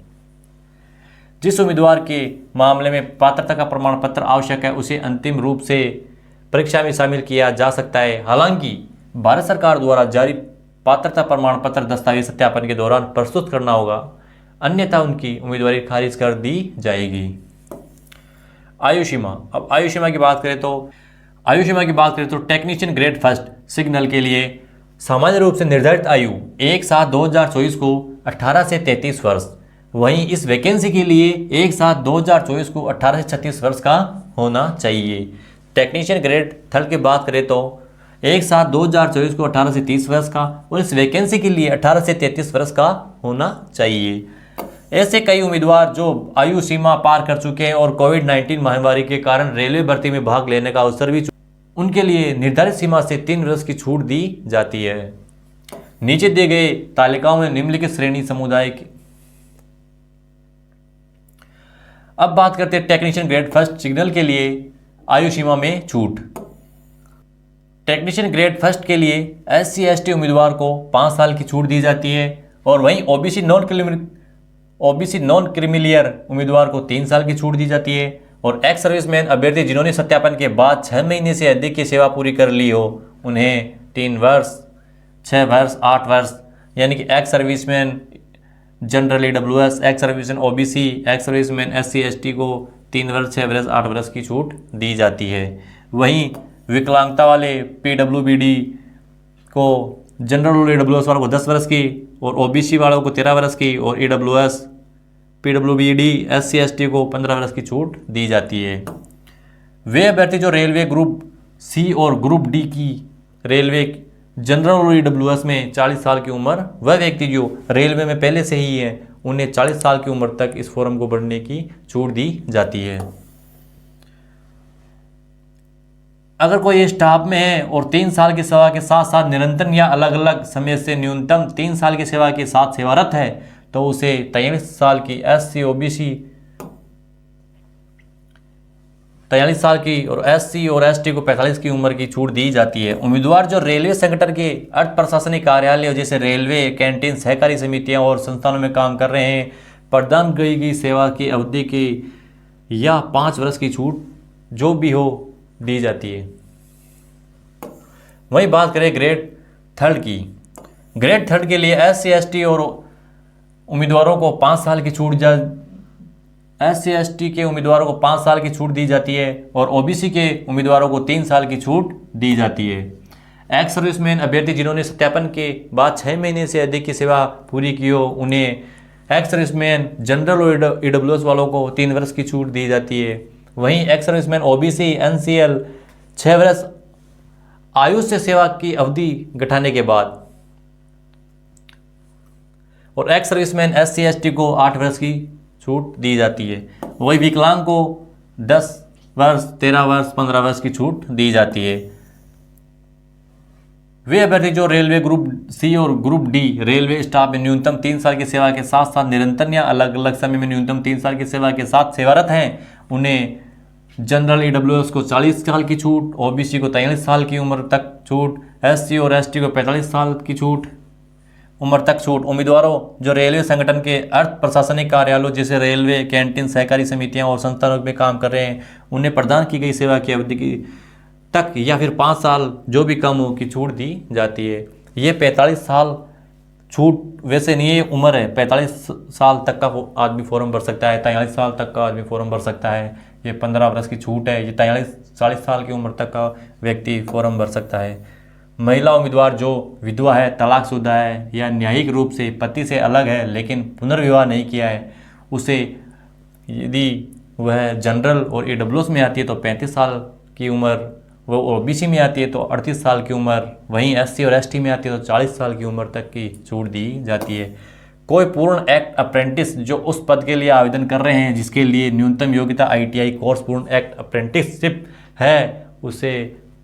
जिस उम्मीदवार के मामले में पात्रता का प्रमाण पत्र आवश्यक है उसे अंतिम रूप से परीक्षा में शामिल किया जा सकता है। हालांकि भारत सरकार द्वारा जारी पात्रता प्रमाण पत्र दस्तावेज सत्यापन के दौरान प्रस्तुत करना होगा, अन्यथा उनकी उम्मीदवारी खारिज कर दी जाएगी। आयु सीमा। अब आयु सीमा की बात करें तो टेक्नीशियन ग्रेड 1 सिग्नल के लिए सामान्य रूप से निर्धारित आयु 1/7/2024 को 18 से 33 वर्ष, वहीं इस वैकेंसी के लिए एक साथ 2024 को 18 से 36 वर्ष का होना चाहिए। टेक्नीशियन ग्रेड थर्ड की बात करें तो एक साथ 2024 को 18 से 30 वर्ष का और इस वैकेंसी के लिए 18 से 33 वर्ष का होना चाहिए। ऐसे कई उम्मीदवार जो आयु सीमा पार कर चुके हैं और कोविड-19 महामारी के कारण रेलवे भर्ती में भाग लेने का अवसर भी, उनके लिए निर्धारित सीमा से 3 वर्ष की छूट दी जाती है। नीचे दिए गए तालिकाओं में निम्नलिखित श्रेणी समुदाय की। अब बात करते हैं टेक्नीशियन ग्रेड फर्स्ट सिग्नल के लिए आयु सीमा में छूट। टेक्नीशियन ग्रेड फर्स्ट के लिए SC ST उम्मीदवार को 5 साल की छूट दी जाती है और वहीं OBC नॉन क्रीमिलियर उम्मीदवार को 3 साल की छूट दी जाती है और एक्स सर्विसमैन अभ्यर्थी जिन्होंने सत्यापन के बाद 6 महीने से अधिक की सेवा पूरी कर ली हो उन्हें 3 वर्ष, 6 वर्ष, 8 वर्ष, यानी कि ex serviceman general EWS, ex serviceman OBC, ex serviceman SC ST को 3 वर्ष, 6 वर्ष, 8 वर्ष की छूट दी जाती है। वहीं विकलांगता वाले PWBD को जनरल EWS वालों को 10 वर्ष की और OBC वालों को 13 वर्ष की और EWS, PWBD, SC ST को 15 वर्ष की छूट दी जाती है। वे अभ्यर्थी जो रेलवे ग्रुप C और ग्रुप D की रेलवे जनरल और EWS में 40 साल की उम्र, वह व्यक्ति जो रेलवे में पहले से ही है उन्हें 40 साल की उम्र तक इस फॉर्म को भरने की छूट दी जाती है। अगर कोई स्टाफ में है और 3 साल की सेवा के साथ साथ निरंतर या अलग अलग समय से न्यूनतम 3 साल की सेवा के साथ सेवारत है तो उसे 43 साल की SC OBC 43 साल की और SC और ST को 45 की उम्र की छूट दी जाती है। उम्मीदवार जो रेलवे संगठन के अर्ध प्रशासनिक कार्यालय जैसे रेलवे, कैंटीन, सहकारी समितियां और संस्थानों में काम कर रहे हैं, प्रदान की गई सेवा की अवधि की या 5 वर्ष की छूट जो भी हो दी जाती है। वहीं बात करें ग्रेड थर्ड की। ग्रेड थर्ड के लिए SC ST और उम्मीदवारों को 5 साल की छूट SC ST के उम्मीदवारों को 5 साल की छूट दी जाती है और OBC के उम्मीदवारों को 3 साल की छूट दी जाती है। एक्स सर्विसमैन अभ्यर्थी जिन्होंने सत्यापन के बाद 6 महीने से अधिक की सेवा पूरी की हो उन्हें एक्स सर्विसमैन जनरल और EWS वालों को 3 वर्ष की छूट दी जाती है। वहीं एक्स सर्विसमैन OBC NCL 6 वर्ष आयु से सेवा की अवधि घटाने के बाद और एक्स सर्विसमैन SC ST को 8 वर्ष की छूट दी जाती है। वही विकलांग को 10 वर्ष, 13 वर्ष, 15 वर्ष की छूट दी जाती है। वे अभ्यर्थी जो रेलवे ग्रुप C और ग्रुप D रेलवे स्टाफ में न्यूनतम 3 साल की सेवा के साथ साथ निरंतर या अलग अलग समय में न्यूनतम 3 साल की सेवा के साथ सेवारत हैं उन्हें जनरल EWS को 40 साल की छूट, OBC को 43 साल की उम्र तक छूट, SC और ST को 45 साल की छूट उम्र तक छूट। उम्मीदवारों जो रेलवे संगठन के अर्ध प्रशासनिक कार्यालयों जैसे रेलवे, कैंटीन, सहकारी समितियां और संस्थानों में काम कर रहे हैं उन्हें प्रदान की गई सेवा की अवधि की तक या फिर 5 साल जो भी कम हो की छूट दी जाती है। ये 45 साल छूट वैसे नहीं, ये उम्र है। 45 साल तक का आदमी फॉर्म भर सकता है, 43 साल तक का आदमी फॉर्म भर सकता है। ये 15 वर्ष की छूट है। ये 40 साल की उम्र तक का व्यक्ति फॉर्म भर सकता है। महिला उम्मीदवार जो विधवा है, तलाकशुदा है या न्यायिक रूप से पति से अलग है लेकिन पुनर्विवाह नहीं किया है, उसे यदि वह जनरल और EWS में आती है तो 35 साल की उम्र, वो OBC में आती है तो 38 साल की उम्र, वहीं SC और ST में आती है तो 40 साल की उम्र तक की छूट दी जाती है। कोई पूर्ण एक्ट अप्रेंटिस जो उस पद के लिए आवेदन कर रहे हैं जिसके लिए न्यूनतम योग्यता ITI कोर्स पूर्ण एक्ट अप्रेंटिसशिप है, उसे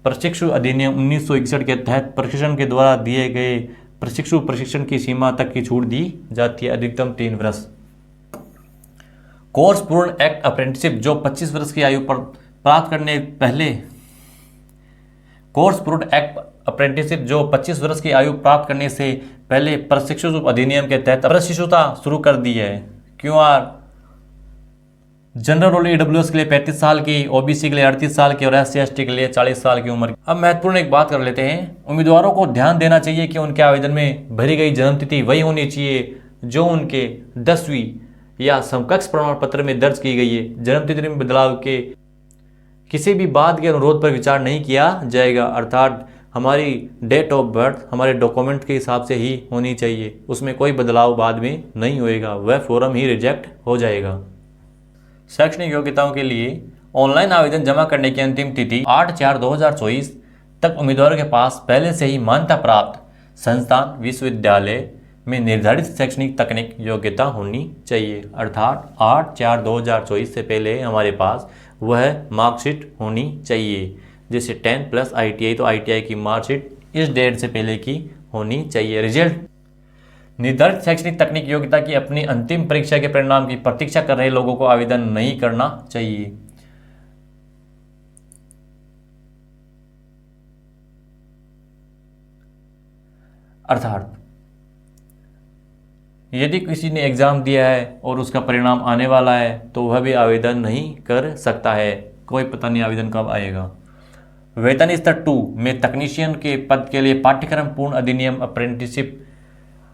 प्रशिक्षु अधिनियम 1961 के तहत प्रशिक्षण के द्वारा दिए गए प्रशिक्षण की सीमा तक की छूट दी जाती है, अधिकतम 3 वर्ष। कोर्स पूर्ण एक्ट अप्रेंटिसशिप जो 25 वर्ष की आयु पर प्राप्त करने पहले कोर्स पूर्ण एक्ट अप्रेंटिसशिप जो 25 वर्ष की आयु प्राप्त करने से पहले प्रशिक्षु अधिनियम के तहत प्रशिक्षुता शुरू कर दी है। QR जनरल और EWS के लिए 35 साल की, OBC के लिए 38 साल की और SC ST के लिए 40 साल की उम्र। अब महत्वपूर्ण एक बात कर लेते हैं। उम्मीदवारों को ध्यान देना चाहिए कि उनके आवेदन में भरी गई जन्मतिथि वही होनी चाहिए जो उनके 10वीं या समकक्ष प्रमाण पत्र में दर्ज की गई है। जन्मतिथि में बदलाव के किसी भी बात के अनुरोध पर विचार नहीं किया जाएगा। अर्थात हमारी डेट ऑफ बर्थ हमारे डॉक्यूमेंट के हिसाब से ही होनी चाहिए, उसमें कोई बदलाव बाद में नहीं होएगा, वह फॉर्म ही रिजेक्ट हो जाएगा। शैक्षणिक योग्यताओं के लिए ऑनलाइन आवेदन जमा करने की अंतिम तिथि 8/4/2024 तक उम्मीदवारों के पास पहले से ही मान्यता प्राप्त संस्थान विश्वविद्यालय में निर्धारित शैक्षणिक तकनीक योग्यता होनी चाहिए। अर्थात 8/4/2024 से पहले हमारे पास वह मार्कशीट होनी चाहिए। जैसे 10+ ITI, तो ITI की मार्कशीट इस डेट से पहले की होनी चाहिए। रिजल्ट निर्धारित शैक्षणिक तकनीक योग्यता की अपनी अंतिम परीक्षा के परिणाम की प्रतीक्षा कर रहे लोगों को आवेदन नहीं करना चाहिए। अर्थात यदि किसी ने एग्ज़ाम दिया है और उसका परिणाम आने वाला है तो वह भी आवेदन नहीं कर सकता है, कोई पता नहीं आवेदन कब आएगा। वेतन स्तर 2 में तकनीशियन के पद के लिए पाठ्यक्रम पूर्ण अधिनियम अप्रेंटिसशिप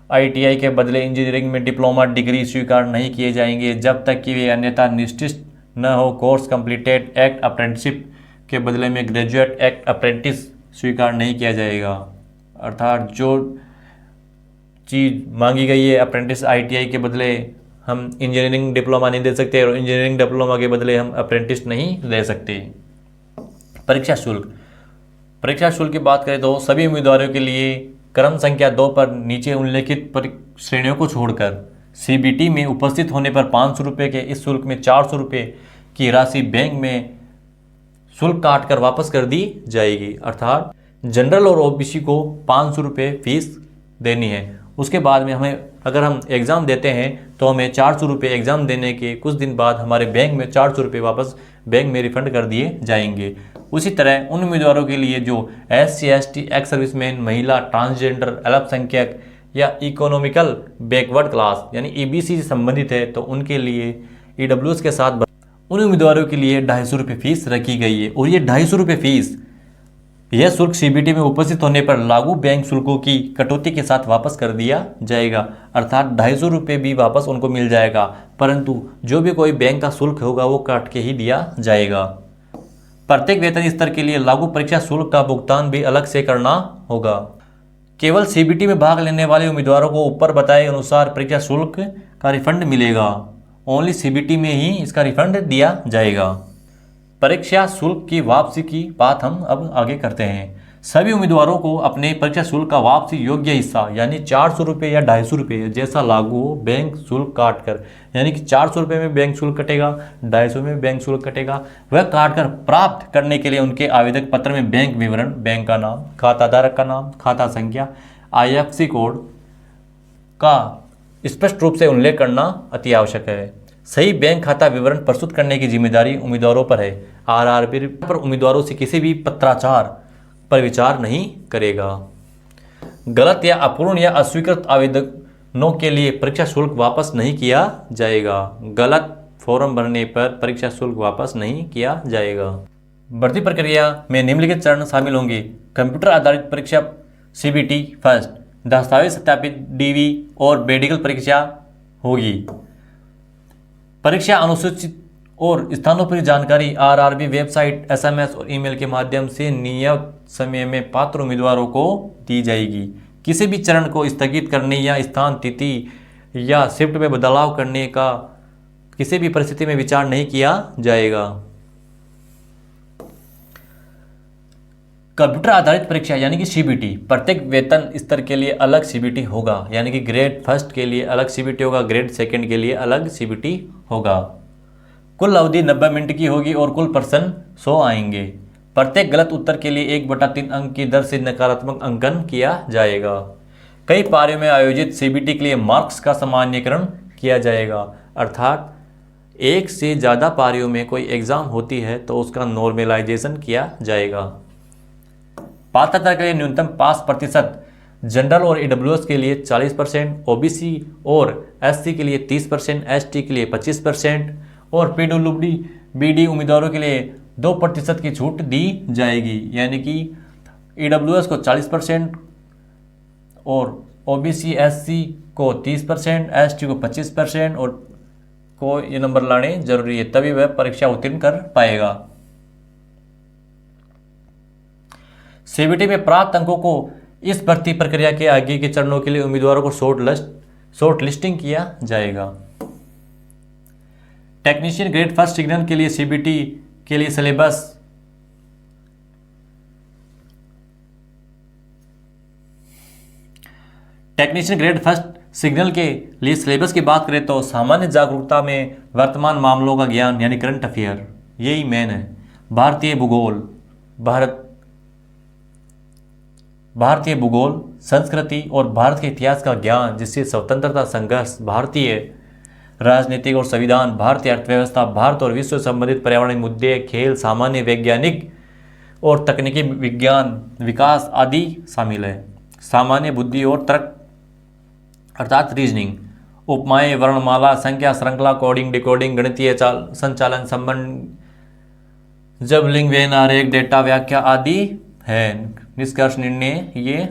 ITI के बदले इंजीनियरिंग में डिप्लोमा डिग्री स्वीकार नहीं किए जाएंगे जब तक कि वे अन्यथा निश्चित न हो। कोर्स कंप्लीटेड एक्ट अप्रेंटिसशिप के बदले में ग्रेजुएट एक्ट अप्रेंटिस स्वीकार नहीं किया जाएगा। अर्थात जो चीज़ मांगी गई है अप्रेंटिस ITI के बदले हम इंजीनियरिंग डिप्लोमा नहीं दे सकते और इंजीनियरिंग डिप्लोमा के बदले हम अप्रेंटिस नहीं दे सकते। परीक्षा शुल्क की बात करें तो सभी उम्मीदवारों के लिए क्रम संख्या 2 पर नीचे उल्लेखित श्रेणियों को छोड़कर CBT में उपस्थित होने पर 500 रुपये के इस शुल्क में 400 रुपये की राशि बैंक में शुल्क काट कर वापस कर दी जाएगी। अर्थात जनरल और OBC को 500 रुपये फीस देनी है। उसके बाद में हमें अगर हम एग्ज़ाम देते हैं तो हमें 400 रुपये एग्ज़ाम देने के कुछ दिन बाद हमारे बैंक में 400 रुपये वापस बैंक में रिफंड कर दिए जाएंगे। उसी तरह उन उम्मीदवारों के लिए जो SC ST एक्स सर्विसमैन, महिला, ट्रांसजेंडर, अल्पसंख्यक या इकोनॉमिकल बैकवर्ड क्लास यानी EBC से संबंधित है तो उनके लिए EWS के साथ उन उम्मीदवारों के लिए 250 रुपये फीस रखी गई है। और ये 250 रुपये फीस यह शुल्क CBT में उपस्थित होने पर लागू बैंक शुल्कों की कटौती के साथ वापस कर दिया जाएगा। अर्थात 250 रुपये भी वापस उनको मिल जाएगा, परंतु जो भी कोई बैंक का शुल्क होगा वो काट के ही दिया जाएगा। प्रत्येक वेतन स्तर के लिए लागू परीक्षा शुल्क का भुगतान भी अलग से करना होगा। केवल CBT में भाग लेने वाले उम्मीदवारों को ऊपर बताए अनुसार परीक्षा शुल्क का रिफंड मिलेगा। ओनली CBT में ही इसका रिफंड दिया जाएगा। परीक्षा शुल्क की वापसी की बात हम अब आगे करते हैं। सभी उम्मीदवारों को अपने परीक्षा शुल्क का वापसी योग्य हिस्सा यानी 400 रुपये या 250 रुपये जैसा लागू हो बैंक शुल्क काट कर, यानी कि 400 रुपये में बैंक शुल्क कटेगा, 250 में बैंक शुल्क कटेगा, वह काट कर प्राप्त करने के लिए उनके आवेदक पत्र में बैंक विवरण, बैंक का नाम, खाता धारक का नाम, खाता संख्या, IFSC कोड का स्पष्ट रूप से उल्लेख करना अति आवश्यक है। सही बैंक खाता विवरण प्रस्तुत करने की जिम्मेदारी उम्मीदवारों पर है। RRB पर उम्मीदवारों से किसी भी पत्राचार पर विचार नहीं करेगा। गलत या अपूर्ण या अस्वीकृत आवेदनों के लिए परीक्षा शुल्क वापस नहीं किया जाएगा। गलत फॉर्म भरने पर परीक्षा शुल्क वापस नहीं किया जाएगा। भर्ती प्रक्रिया में निम्नलिखित चरण शामिल होंगे। कंप्यूटर आधारित परीक्षा CBT फर्स्ट, दस्तावेज सत्यापित DV और मेडिकल परीक्षा होगी। परीक्षा अनुसूचित और स्थानों पर जानकारी RRB वेबसाइट, SMS और ईमेल के माध्यम से नियत समय में पात्र उम्मीदवारों को दी जाएगी। किसी भी चरण को स्थगित करने या स्थान, तिथि या शिफ्ट में बदलाव करने का किसी भी परिस्थिति में विचार नहीं किया जाएगा। कंप्यूटर आधारित परीक्षा यानी कि CBT, प्रत्येक वेतन स्तर के लिए अलग CBT होगा, यानी कि ग्रेड फर्स्ट के लिए अलग CBT होगा, ग्रेड सेकंड के लिए अलग CBT होगा। कुल अवधि 90 मिनट की होगी और कुल प्रश्न 100 आएंगे। प्रत्येक गलत उत्तर के लिए 1/3 अंक की दर से नकारात्मक अंकन किया जाएगा। कई पारियों में आयोजित CBT के लिए मार्क्स का सामान्यीकरण किया जाएगा। अर्थात एक से ज़्यादा पारियों में कोई एग्ज़ाम होती है तो उसका नॉर्मलाइजेशन किया जाएगा। पात्रता के लिए न्यूनतम पास प्रतिशत जनरल और EWS के लिए 40%, OBC और SC के लिए 30%, ST के लिए 25% और PWD उम्मीदवारों के लिए 2% की छूट दी जाएगी, यानी कि EWS को 40% और OBC SC को 30%, ST को 25% और को ये नंबर लाने जरूरी है, तभी वह परीक्षा उत्तीर्ण कर पाएगा। सीबीटी में प्राप्त अंकों को इस भर्ती प्रक्रिया के आगे के चरणों के लिए उम्मीदवारों को शॉर्ट लिस्टिंग किया जाएगा। टेक्नीशियन ग्रेड फर्स्ट सिग्नल के लिए सीबीटी के लिए syllabus technician grade first signal के लिए सिलेबस की बात करें तो सामान्य जागरूकता में वर्तमान मामलों का ज्ञान यानी करंट अफेयर, यही मेन है। भारतीय भूगोल, संस्कृति और भारत के इतिहास का ज्ञान, जिससे स्वतंत्रता संघर्ष, भारतीय राजनीतिक और संविधान, भारतीय अर्थव्यवस्था, भारत और विश्व संबंधित पर्यावरणीय मुद्दे, खेल, सामान्य वैज्ञानिक और तकनीकी विज्ञान विकास आदि शामिल है। सामान्य बुद्धि और तर्क अर्थात रीजनिंग, उपमाएं, वर्णमाला, संख्या, श्रृंखला, कोडिंग, डिकोडिंग, गणितीय संचालन, संबंध, जब लिंग, व्यंजन, आरेख, डेटा, व्याख्या आदि है। निष्कर्ष निर्णय ये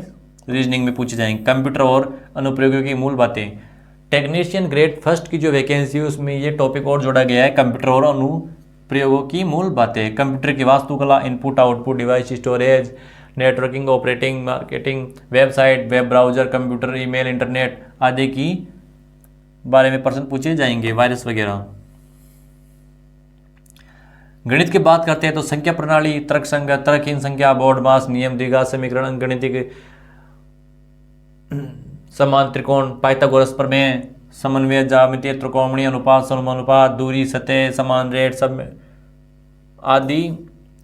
रीजनिंग में पूछे जाएंगे। कंप्यूटर और अनुप्रयोगों की मूल बातें, टेक्नीशियन ग्रेड फर्स्ट की जो वैकेंसी है उसमें ये टॉपिक और जोड़ा गया है, कंप्यूटर और अनुप्रयोगों की मूल बातें। कंप्यूटर की वास्तुकला, input output device, storage, networking, operating, marketing, website, web browser, computer, email, internet आदि की बारे में प्रश्न पूछे जाएंगे, वायरस वगैरह। गणित की बात करते हैं तो संख्या प्रणाली, तर्क संख्या, तर्कहीन संख्या, बोर्ड मास, नियम, द्विघात समीकरण, अंकगणितीय समान त्रिकोण, पाइथागोरस प्रमेय, समन्वय, ज्यामितीय, त्रिकोणीय अनुपात, समानुपात, दूरी, सतह, समान रेट सब आदि,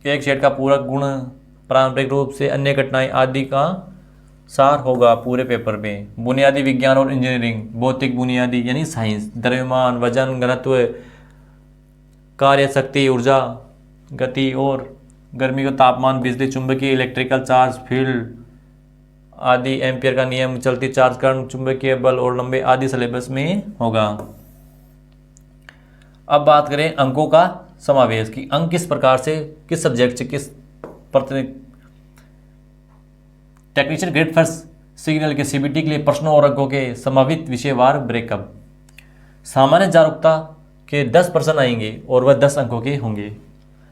एक सेट का पूरक गुण, पारंपरिक रूप से अन्य घटनाएं आदि का सार होगा पूरे पेपर में। बुनियादी विज्ञान और इंजीनियरिंग, भौतिक बुनियादी यानी साइंस, द्रव्यमान, वजन, घनत्व, कार्य शक्ति, ऊर्जा, गति और गर्मी का तापमान, बिजली, चुंबकीय, इलेक्ट्रिकल चार्ज, फील्ड आदि, एम्पियर का नियम, चलती चार्ज, कण, चुंबकीय बल और लंबे आदि सिलेबस में होगा। अब बात करें अंकों का समावेश की अंक किस प्रकार से किस सब्जेक्ट से किस टेक्नीशियन ग्रेड फर्स्ट सिग्नल के सीबीटी के लिए प्रश्नों और अंकों के संभावित विषयवार ब्रेकअप। सामान्य जागरूकता के 10 प्रश्न आएंगे और वह 10 अंकों के होंगे।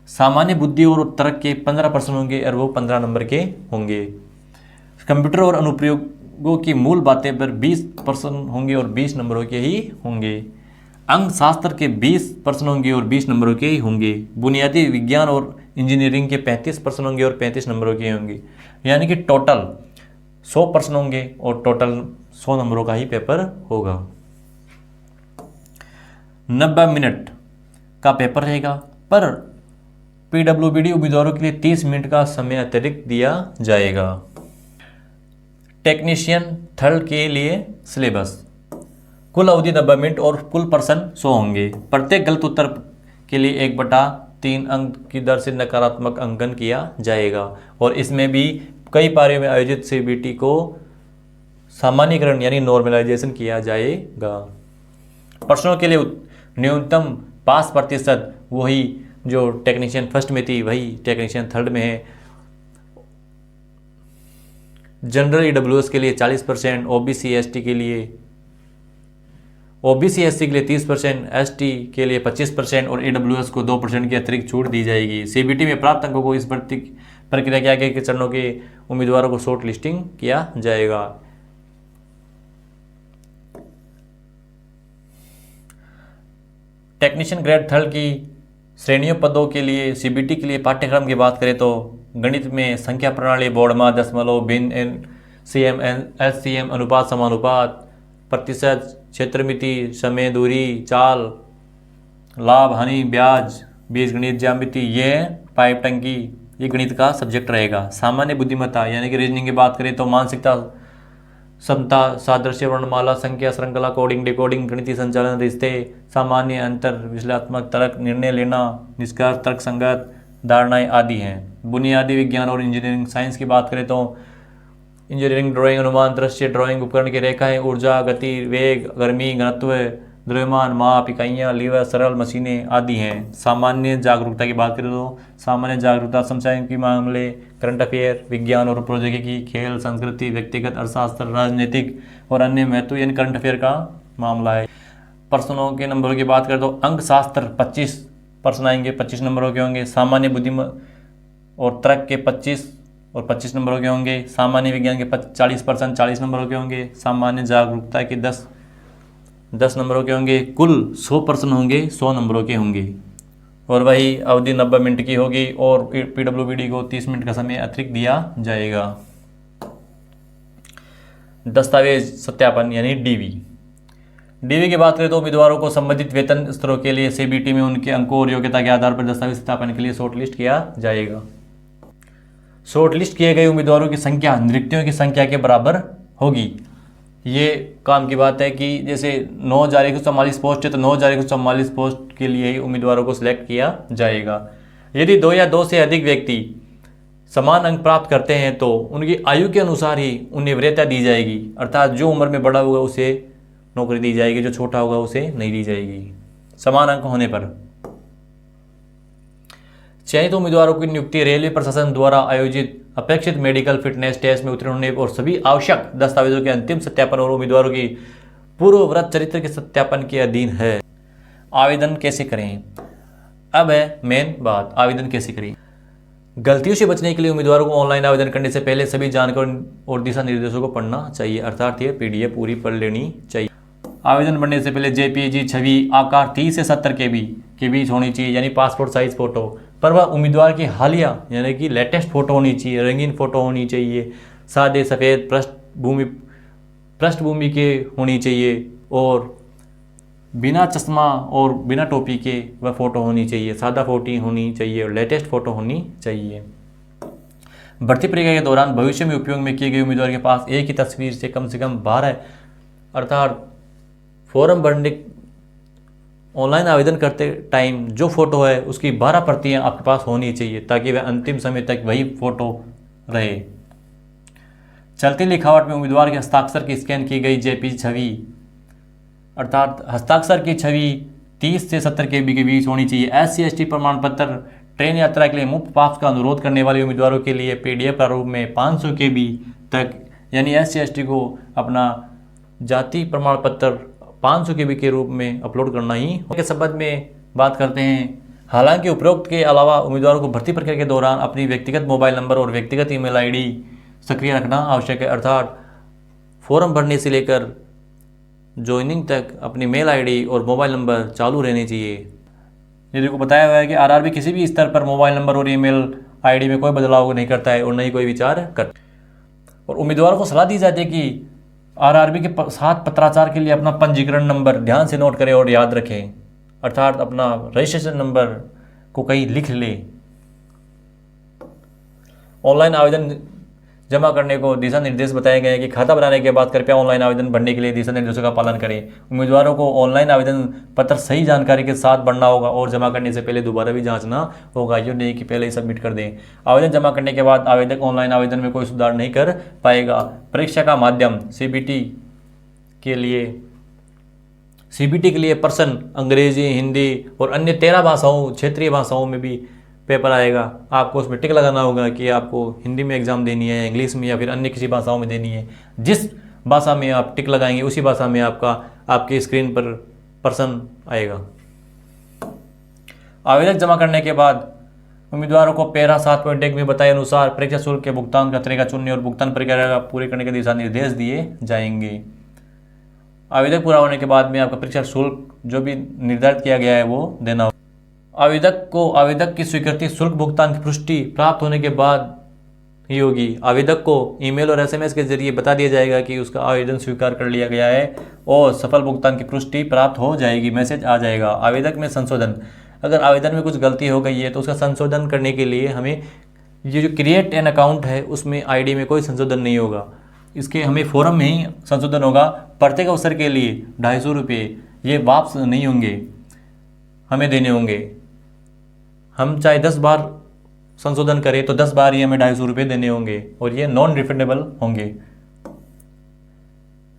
सामान्य बुद्धि और तर्क के 15 प्रश्न होंगे और वो 15 नंबर के होंगे। कंप्यूटर और अनुप्रयोगों की मूल बातें पर 20 प्रश्न होंगे और 20 नंबरों के ही होंगे। अंक शास्त्र के 20 प्रश्न होंगे और 20 नंबरों के ही होंगे। बुनियादी विज्ञान और इंजीनियरिंग के 35 प्रश्न होंगे और 35 नंबरों के होंगे। यानी कि टोटल 100 प्रश्न होंगे और टोटल 100 नंबरों का ही पेपर होगा। 90 मिनट का पेपर रहेगा, पर पीडब्ल्यूबीडी उम्मीदवारों के लिए 30 मिनट का समय अतिरिक्त दिया जाएगा। टेक्नीशियन थर्ड के लिए सिलेबस, कुल अवधि 90 मिनट और कुल प्रश्न 100 होंगे। प्रत्येक गलत उत्तर के लिए 1/3 अंक की दर से नकारात्मक अंकन किया जाएगा और इसमें भी कई पारियों में आयोजित सीबीटी को सामान्यीकरण यानी नॉर्मलाइजेशन किया जाएगा। प्रश्नों के लिए न्यूनतम पास प्रतिशत वही जो टेक्नीशियन फर्स्ट में थी वही टेक्नीशियन थर्ड में है। जनरल ईडब्ल्यूएस के लिए 40%, ओबीसी एसटी के लिए 30%, एसटी के लिए 25% और ईडब्ल्यूएस को 2% की अतिरिक्त छूट दी जाएगी। सीबीटी में प्राप्त अंकों को इस भर्ती प्रक्रिया के आगे के चरणों के उम्मीदवारों को शॉर्ट लिस्टिंग किया जाएगा। टेक्नीशियन ग्रेड थर्ड की श्रेणियों पदों के लिए सीबीटी के लिए पाठ्यक्रम की बात करें तो गणित में संख्या प्रणाली, बोर्डमा, दशमलव, भिन्न, एलसीएम, एचसीएम, अनुपात, समानुपात, प्रतिशत, क्षेत्रमिति, समय, दूरी, चाल, लाभ, हानि, ब्याज, बीजगणित, ज्यामिति, ये पाइप टंकी, ये गणित का सब्जेक्ट रहेगा। सामान्य बुद्धिमत्ता यानी कि रीजनिंग की बात करें तो मानसिकता, समता, सादृश्य, वर्णमाला, संख्या, श्रृंखला, कोडिंग, डिकोडिंग, गणितीय संचालन, रिश्ते, सामान्य अंतर, विश्लेषणात्मक तर्क, निर्णय लेना, निष्कर्ष, तर्क संगत धारणाएं आदि हैं। बुनियादी विज्ञान और इंजीनियरिंग साइंस की बात करें तो इंजीनियरिंग ड्राइंग, अनुमान, दृश्य ड्राइंग, उपकरण की रेखाएं, ऊर्जा, गति, वेग, गर्मी, घनत्व, द्रव्यमान, माप, इकाइयाँ, लीवर, सरल मशीनें आदि हैं। सामान्य जागरूकता की बात करें तो सामान्य जागरूकता समस्याओं के मामले, करंट अफेयर, विज्ञान और प्रौद्योगिकी, खेल, संस्कृति, व्यक्तिगत अर्थशास्त्र, राजनीतिक और अन्य महत्व यानी करंट अफेयर का मामला है। प्रश्नों के नंबरों की बात करें तो अंक शास्त्र 25 प्रश्न आएंगे, 25 नंबरों के होंगे। सामान्य बुद्धि और तर्क के 25 और 25 नंबरों के होंगे। सामान्य विज्ञान के 40% 40 नंबरों के होंगे। सामान्य जागरूकता के 10 नंबरों के होंगे। कुल 100% होंगे, 100 नंबरों के होंगे। और वही अवधि 90 मिनट की होगी और PWBD को 30 मिनट का समय अतिरिक्त दिया जाएगा। दस्तावेज सत्यापन यानी डीवी की बात करें तो उम्मीदवारों को संबंधित वेतन स्तरों के लिए CBT में उनके अंकों और योग्यता के आधार पर दस्तावेज सत्यापन के लिए शॉर्टलिस्ट किया जाएगा। शॉर्टलिस्ट किए गए उम्मीदवारों की संख्या नियुक्तियों की संख्या के बराबर होगी। ये काम की बात है कि जैसे 9,144 पोस्ट है तो 9,144 पोस्ट के लिए ही उम्मीदवारों को सिलेक्ट किया जाएगा। यदि 2 या 2 से अधिक व्यक्ति समान अंक प्राप्त करते हैं तो उनकी आयु के अनुसार ही उन्हें वरीयता दी जाएगी, अर्थात जो उम्र में बड़ा होगा उसे नौकरी दी जाएगी, जो छोटा होगा उसे नहीं दी जाएगी समान अंक होने पर। चयनित उम्मीदवारों की नियुक्ति रेलवे प्रशासन द्वारा आयोजित अपेक्षित मेडिकल फिटनेस टेस्ट में उत्तीर्ण होने और सभी आवश्यक दस्तावेजों के अंतिम सत्यापन और उम्मीदवारों की पूर्ववत चरित्र के सत्यापन के अधीन है। आवेदन कैसे करें? अब है मेन बात, आवेदन कैसे करें। गलतियों से बचने के लिए उम्मीदवारों को ऑनलाइन आवेदन करने से पहले सभी जानकारी और दिशा निर्देशों को पढ़ना चाहिए, अर्थात ये PDF पूरी पढ़ लेनी चाहिए। आवेदन भरने से पहले JPG छवि आकार 30 से 70 KB के बीच होनी चाहिए, यानी पासपोर्ट साइज फोटो। पर वह उम्मीदवार की हालिया यानी कि लेटेस्ट फोटो होनी चाहिए, रंगीन फोटो होनी चाहिए, सादे सफ़ेद पृष्ठभूमि के होनी चाहिए और बिना चश्मा और बिना टोपी के वह फ़ोटो होनी चाहिए, सादा फोटो होनी चाहिए और लेटेस्ट फ़ोटो होनी चाहिए। भर्ती प्रक्रिया के दौरान भविष्य में उपयोग में किए गए उम्मीदवार के पास एक ही तस्वीर से कम 12 अर्थात फॉर्म भरने ऑनलाइन आवेदन करते टाइम जो फ़ोटो है उसकी 12 प्रतियाँ आपके पास होनी चाहिए ताकि वह अंतिम समय तक वही फ़ोटो रहे। चलती लिखावट में उम्मीदवार के हस्ताक्षर की स्कैन की गई JPG छवि अर्थात हस्ताक्षर की छवि 30 से 70 KB के बीच होनी चाहिए। SC/ST प्रमाण पत्र, ट्रेन यात्रा के लिए मुफ्त पास का अनुरोध करने वाले उम्मीदवारों के लिए PDF प्रारूप में 500 KB तक, यानी SC/ST को अपना जाति प्रमाण पत्र 500 KB के रूप में अपलोड करना ही के संबंध में बात करते हैं। हालांकि उपरोक्त के अलावा उम्मीदवारों को भर्ती प्रक्रिया के दौरान अपनी व्यक्तिगत मोबाइल नंबर और व्यक्तिगत ईमेल ID सक्रिय रखना आवश्यक है, अर्थात फॉर्म भरने से लेकर ज्वाइनिंग तक अपनी मेल ID और मोबाइल नंबर चालू रहने चाहिए। यदि को बताया हुआ है कि RRB किसी भी स्तर पर मोबाइल नंबर और ईमेल ID में कोई बदलाव नहीं करता है और न ही कोई विचार करता। और उम्मीदवारों को सलाह दी जाती है कि RRB के साथ पत्राचार के लिए अपना पंजीकरण नंबर ध्यान से नोट करें और याद रखें, अर्थात अपना रजिस्ट्रेशन नंबर को कहीं लिख लें। ऑनलाइन आवेदन जमा करने को दिशा निर्देश बताए गए हैं कि खाता बनाने के बाद कृपया ऑनलाइन आवेदन भरने के लिए दिशा निर्देशों का पालन करें। उम्मीदवारों को ऑनलाइन आवेदन पत्र सही जानकारी के साथ भरना होगा और जमा करने से पहले दोबारा भी जांचना होगा, ये नहीं कि पहले ही सबमिट कर दें। आवेदन जमा करने के बाद आवेदक ऑनलाइन आवेदन में कोई सुधार नहीं कर पाएगा। परीक्षा का माध्यम CBT के लिए प्रश्न अंग्रेजी, हिंदी और अन्य 13 भाषाओं क्षेत्रीय भाषाओं में भी पेपर आएगा। आपको उसमें टिक लगाना होगा कि आपको हिंदी में एग्ज़ाम देनी है, इंग्लिश में या फिर अन्य किसी भाषाओं में देनी है। जिस भाषा में आप टिक लगाएंगे उसी भाषा में आपके स्क्रीन पर प्रश्न आएगा। आवेदन जमा करने के बाद उम्मीदवारों को पैरा 7.1 में बताए अनुसार परीक्षा शुल्क के भुगतान का तरीका चुनने और भुगतान प्रक्रिया पूरी करने के दिशा निर्देश दिए जाएंगे। आवेदन पूरा होने के बाद में आपका परीक्षा शुल्क जो भी निर्धारित किया गया है वो देना होगा। आवेदक की स्वीकृति शुल्क भुगतान की पुष्टि प्राप्त होने के बाद ही होगी। आवेदक को ईमेल और SMS के जरिए बता दिया जाएगा कि उसका आवेदन स्वीकार कर लिया गया है और सफल भुगतान की पुष्टि प्राप्त हो जाएगी, मैसेज आ जाएगा। आवेदक में संशोधन, अगर आवेदन में कुछ गलती हो गई है तो उसका संशोधन करने के लिए हमें ये जो क्रिएट एन अकाउंट है उसमें ID में कोई संशोधन नहीं होगा, इसके हमें फॉर्म में ही संशोधन होगा। प्रत्येक अवसर के लिए 250 रुपये ये वापस नहीं होंगे, हमें देने होंगे। हम चाहे 10 बार संशोधन करें तो 10 बार ही हमें 250 रुपये देने होंगे और ये नॉन रिफंडेबल होंगे।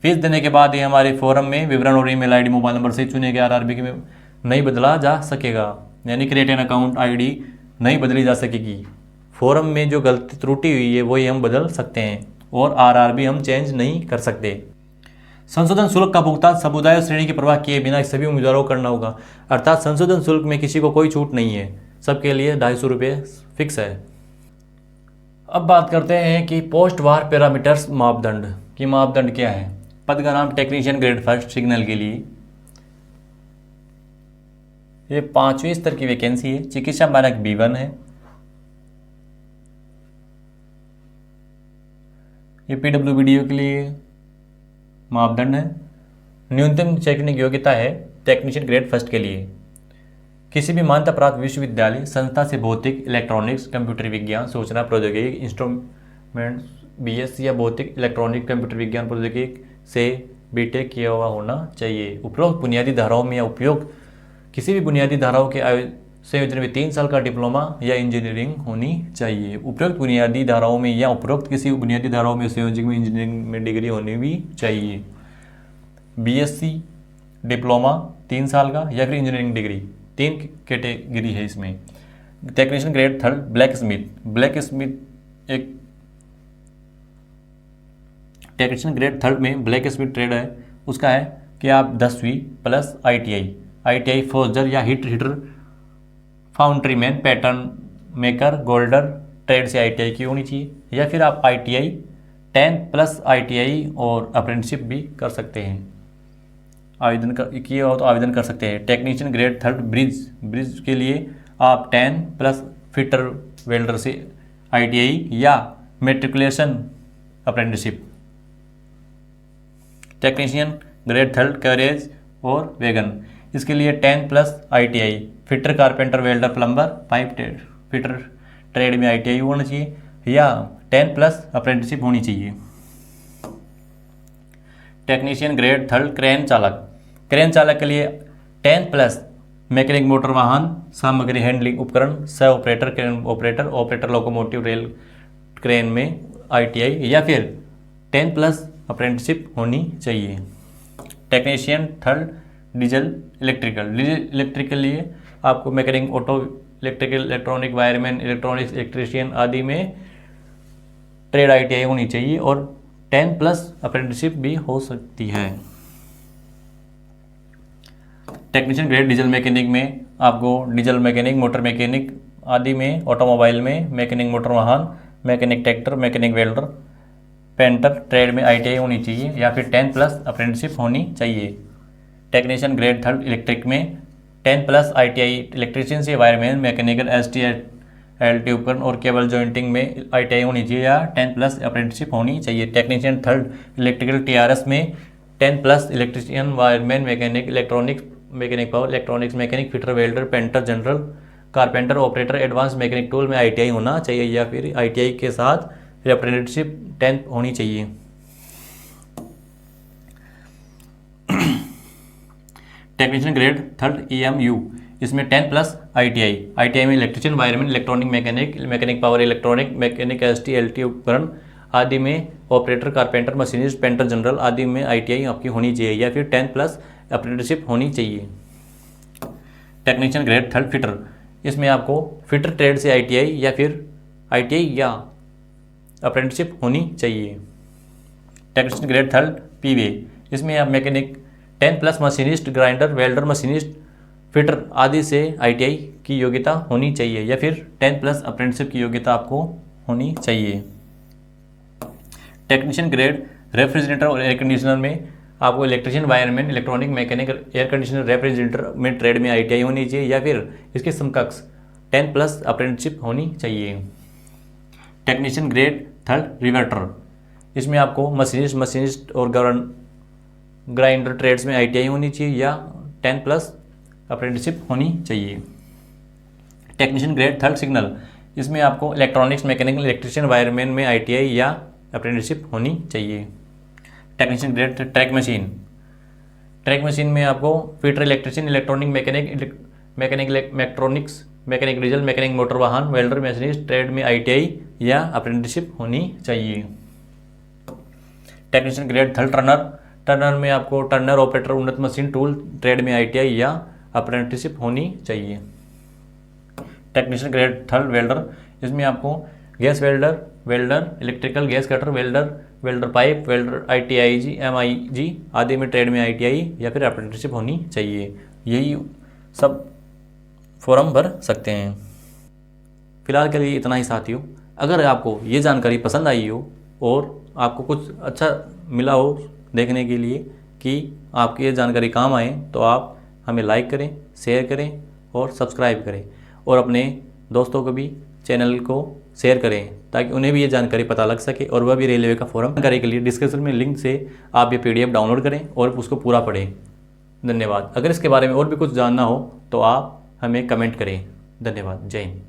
फीस देने के बाद ही हमारे फॉर्म में विवरण और ईमेल ID मोबाइल नंबर से चुने गए RRB में नहीं बदला जा सकेगा, यानी क्रिएट एन अकाउंट ID नहीं बदली जा सकेगी। फॉर्म में जो गलती त्रुटि हुई है वही हम बदल सकते हैं और RRB हम चेंज नहीं कर सकते। संशोधन शुल्क का भुगतान समुदाय और श्रेणी की परवाह किए बिना सभी उम्मीदवारों को करना होगा, अर्थात संशोधन शुल्क में किसी को कोई छूट नहीं है, सबके लिए 250 रुपये फिक्स है। अब बात करते हैं कि पोस्ट वार पैरामीटर्स मापदंड की मापदंड क्या है। पद का नाम टेक्नीशियन ग्रेड फर्स्ट सिग्नल के लिए, ये 5वें स्तर की वैकेंसी है। चिकित्सा मानक B1 है। ये PWBDO के लिए मापदंड है। न्यूनतम शैक्षणिक योग्यता है टेक्नीशियन ग्रेड फर्स्ट के लिए किसी भी मान्यता प्राप्त विश्वविद्यालय संस्था से भौतिक, इलेक्ट्रॉनिक्स, कंप्यूटर विज्ञान, सूचना प्रौद्योगिकी, इंस्ट्रूमेंट्स BSc या भौतिक, इलेक्ट्रॉनिक, कंप्यूटर विज्ञान प्रौद्योगिकी से BTech किया हुआ होना चाहिए। उपरोक्त बुनियादी धाराओं में या उपयोग किसी भी बुनियादी धाराओं के संयोजन में 3 साल का डिप्लोमा या इंजीनियरिंग होनी चाहिए। उपरोक्त बुनियादी धाराओं में या उपरोक्त किसी बुनियादी धाराओं में संयोजन में इंजीनियरिंग में डिग्री होनी भी चाहिए। BSc डिप्लोमा 3 साल का या फिर इंजीनियरिंग डिग्री, 3 कैटेगरी है इसमें। Technician grade third black Smith एक टेक्नीशियन ग्रेड थर्ड में ब्लैक स्मिथ ट्रेड है, उसका है कि आप 10वीं प्लस ITI फोर्जर या हीटर, फाउंड्रीमैन, पैटर्न मेकर, गोल्डर ट्रेड से ITI की होनी चाहिए, या फिर आप ITI 10 प्लस ITI और अप्रेंटिसशिप भी कर सकते हैं। आवेदन किए हो तो आवेदन कर सकते हैं। टेक्नीशियन ग्रेड थर्ड ब्रिज के लिए आप 10 प्लस फिटर वेल्डर से ITI या matriculation apprenticeship. Technician grade third carriage और वैगन, इसके लिए 10 plus ITI fitter, carpenter, welder, plumber, pipe fitter trade में ITI होना चाहिए या 10 प्लस अप्रेंटिसशिप होनी चाहिए। टेक्नीशियन ग्रेड थर्ड क्रेन चालक के लिए 10 प्लस मैकेनिक मोटर वाहन, सामग्री हैंडलिंग उपकरण, सह operator, crane operator locomotive rail crane में ITI या फिर 10 प्लस अप्रेंटिसशिप होनी चाहिए। टेक्नीशियन थर्ड डीजल इलेक्ट्रिकल लिए आपको mechanic, auto electrical, electronic, wireman, electronics, electrician आदि में ट्रेड ITI होनी चाहिए और 10 प्लस अप्रेंटिसशिप भी हो सकती है। टेक्नीशियन ग्रेड डीजल मैकेनिक में आपको डीजल मैकेनिक, मोटर मैकेनिक आदि में, ऑटोमोबाइल में मैकेनिक मोटर वाहन, mechanic tractor, mechanic welder, painter trade में ITI होनी चाहिए या फिर 10 प्लस अप्रेंटिसशिप होनी चाहिए। टेक्नीशियन ग्रेड थर्ड इलेक्ट्रिक में 10 प्लस ITI इलेक्ट्रीशियन से वायरमैन, मैकेनिकल, ST/LT उपकरण और केबल जॉइंटिंग में ITI होनी चाहिए या 10 प्लस अप्रेंटिसशिप होनी चाहिए। टेक्नीशियन थर्ड इलेक्ट्रिकल TRS में 10 plus electrician, wireman, mechanic, electronics, mechanic power, electronics, mechanic, fitter, welder, painter, general, carpenter, operator, advance mechanic tool में ITI होना चाहिए या फिर ITI के साथ फिर अप्रेंटिसशिप 10 होनी चाहिए। टेक्नीशियन ग्रेड थर्ड EMU, इसमें 10 प्लस ITI में electrician, wireman, electronic, mechanic power, electronic, mechanic, ST/LT उपकरण आदि में operator, carpenter, machinist, painter, general आदि में ITI आपकी होनी चाहिए या फिर 10 प्लस अप्रेंटिसशिप होनी चाहिए। टेक्नीशियन ग्रेड थर्ड फिटर, इसमें आपको फिटर ट्रेड से ITI या फिर ITI या अप्रेंटिसशिप होनी चाहिए। टेक्नीशियन ग्रेड थर्ड PVA, इसमें आप mechanic 10 plus machinist, grinder, welder, machinist, fitter आदि से ITI की योग्यता होनी चाहिए या फिर 10 प्लस अप्रेंटिसशिप की योग्यता आपको होनी चाहिए। टेक्नीशियन ग्रेड रेफ्रिजरेटर और एयर कंडीशनर में आपको electrician, wireman, electronic, mechanic, air conditioner, refrigerator में ट्रेड में ITI होनी चाहिए या फिर इसके समकक्ष 10 प्लस अप्रेंटिसशिप होनी चाहिए। टेक्नीशियन ग्रेड थर्ड रिवर्टर, इसमें आपको मशीनिस्ट और ग्राइंडर ट्रेड्स में ITI होनी चाहिए या 10 प्लस अप्रेंटिसशिप होनी चाहिए। टेक्नीशियन ग्रेड थर्ड सिग्नल, इसमें आपको इलेक्ट्रॉनिक्स, मैकेनिकल, इलेक्ट्रीशियन, वायरमैन में ITI या अप्रेंटिसशिप होनी चाहिए। टेक्नीशियन ग्रेड ट्रैक मशीन में आपको fitter, electrician, electronic, mechanic electronics, mechanic diesel, mechanic motor वाहन, वेल्डर, मशीनिस्ट ट्रेड में ITI या अप्रेंटिसशिप होनी चाहिए। टेक्नीशियन ग्रेड थर्ड टर्नर में आपको टर्नर, ऑपरेटर, उन्नत मशीन टूल ट्रेड में ITI या अप्रेंटिसशिप होनी चाहिए। टेक्नीशियन ग्रेड थर्ड वेल्डर, इसमें आपको gas welder, electrical gas cutter, welder pipe, welder ITIG, MIG आदि में ट्रेड में ITI या फिर अप्रेंटिसशिप होनी चाहिए। यही सब फॉर्म भर सकते हैं। फिलहाल के लिए इतना ही साथियों। अगर आपको ये जानकारी पसंद आई हो और आपको कुछ अच्छा मिला हो देखने के लिए कि आपकी ये जानकारी काम आए, तो आप हमें लाइक करें, शेयर करें और सब्सक्राइब करें, और अपने दोस्तों को भी चैनल को शेयर करें ताकि उन्हें भी ये जानकारी पता लग सके और वह भी रेलवे का फॉर्म जानकारी के लिए डिस्क्रिप्शन में लिंक से आप ये PDF डाउनलोड करें और उसको पूरा पढ़ें। धन्यवाद। अगर इसके बारे में और भी कुछ जानना हो तो आप हमें कमेंट करें। धन्यवाद। जय हिंद।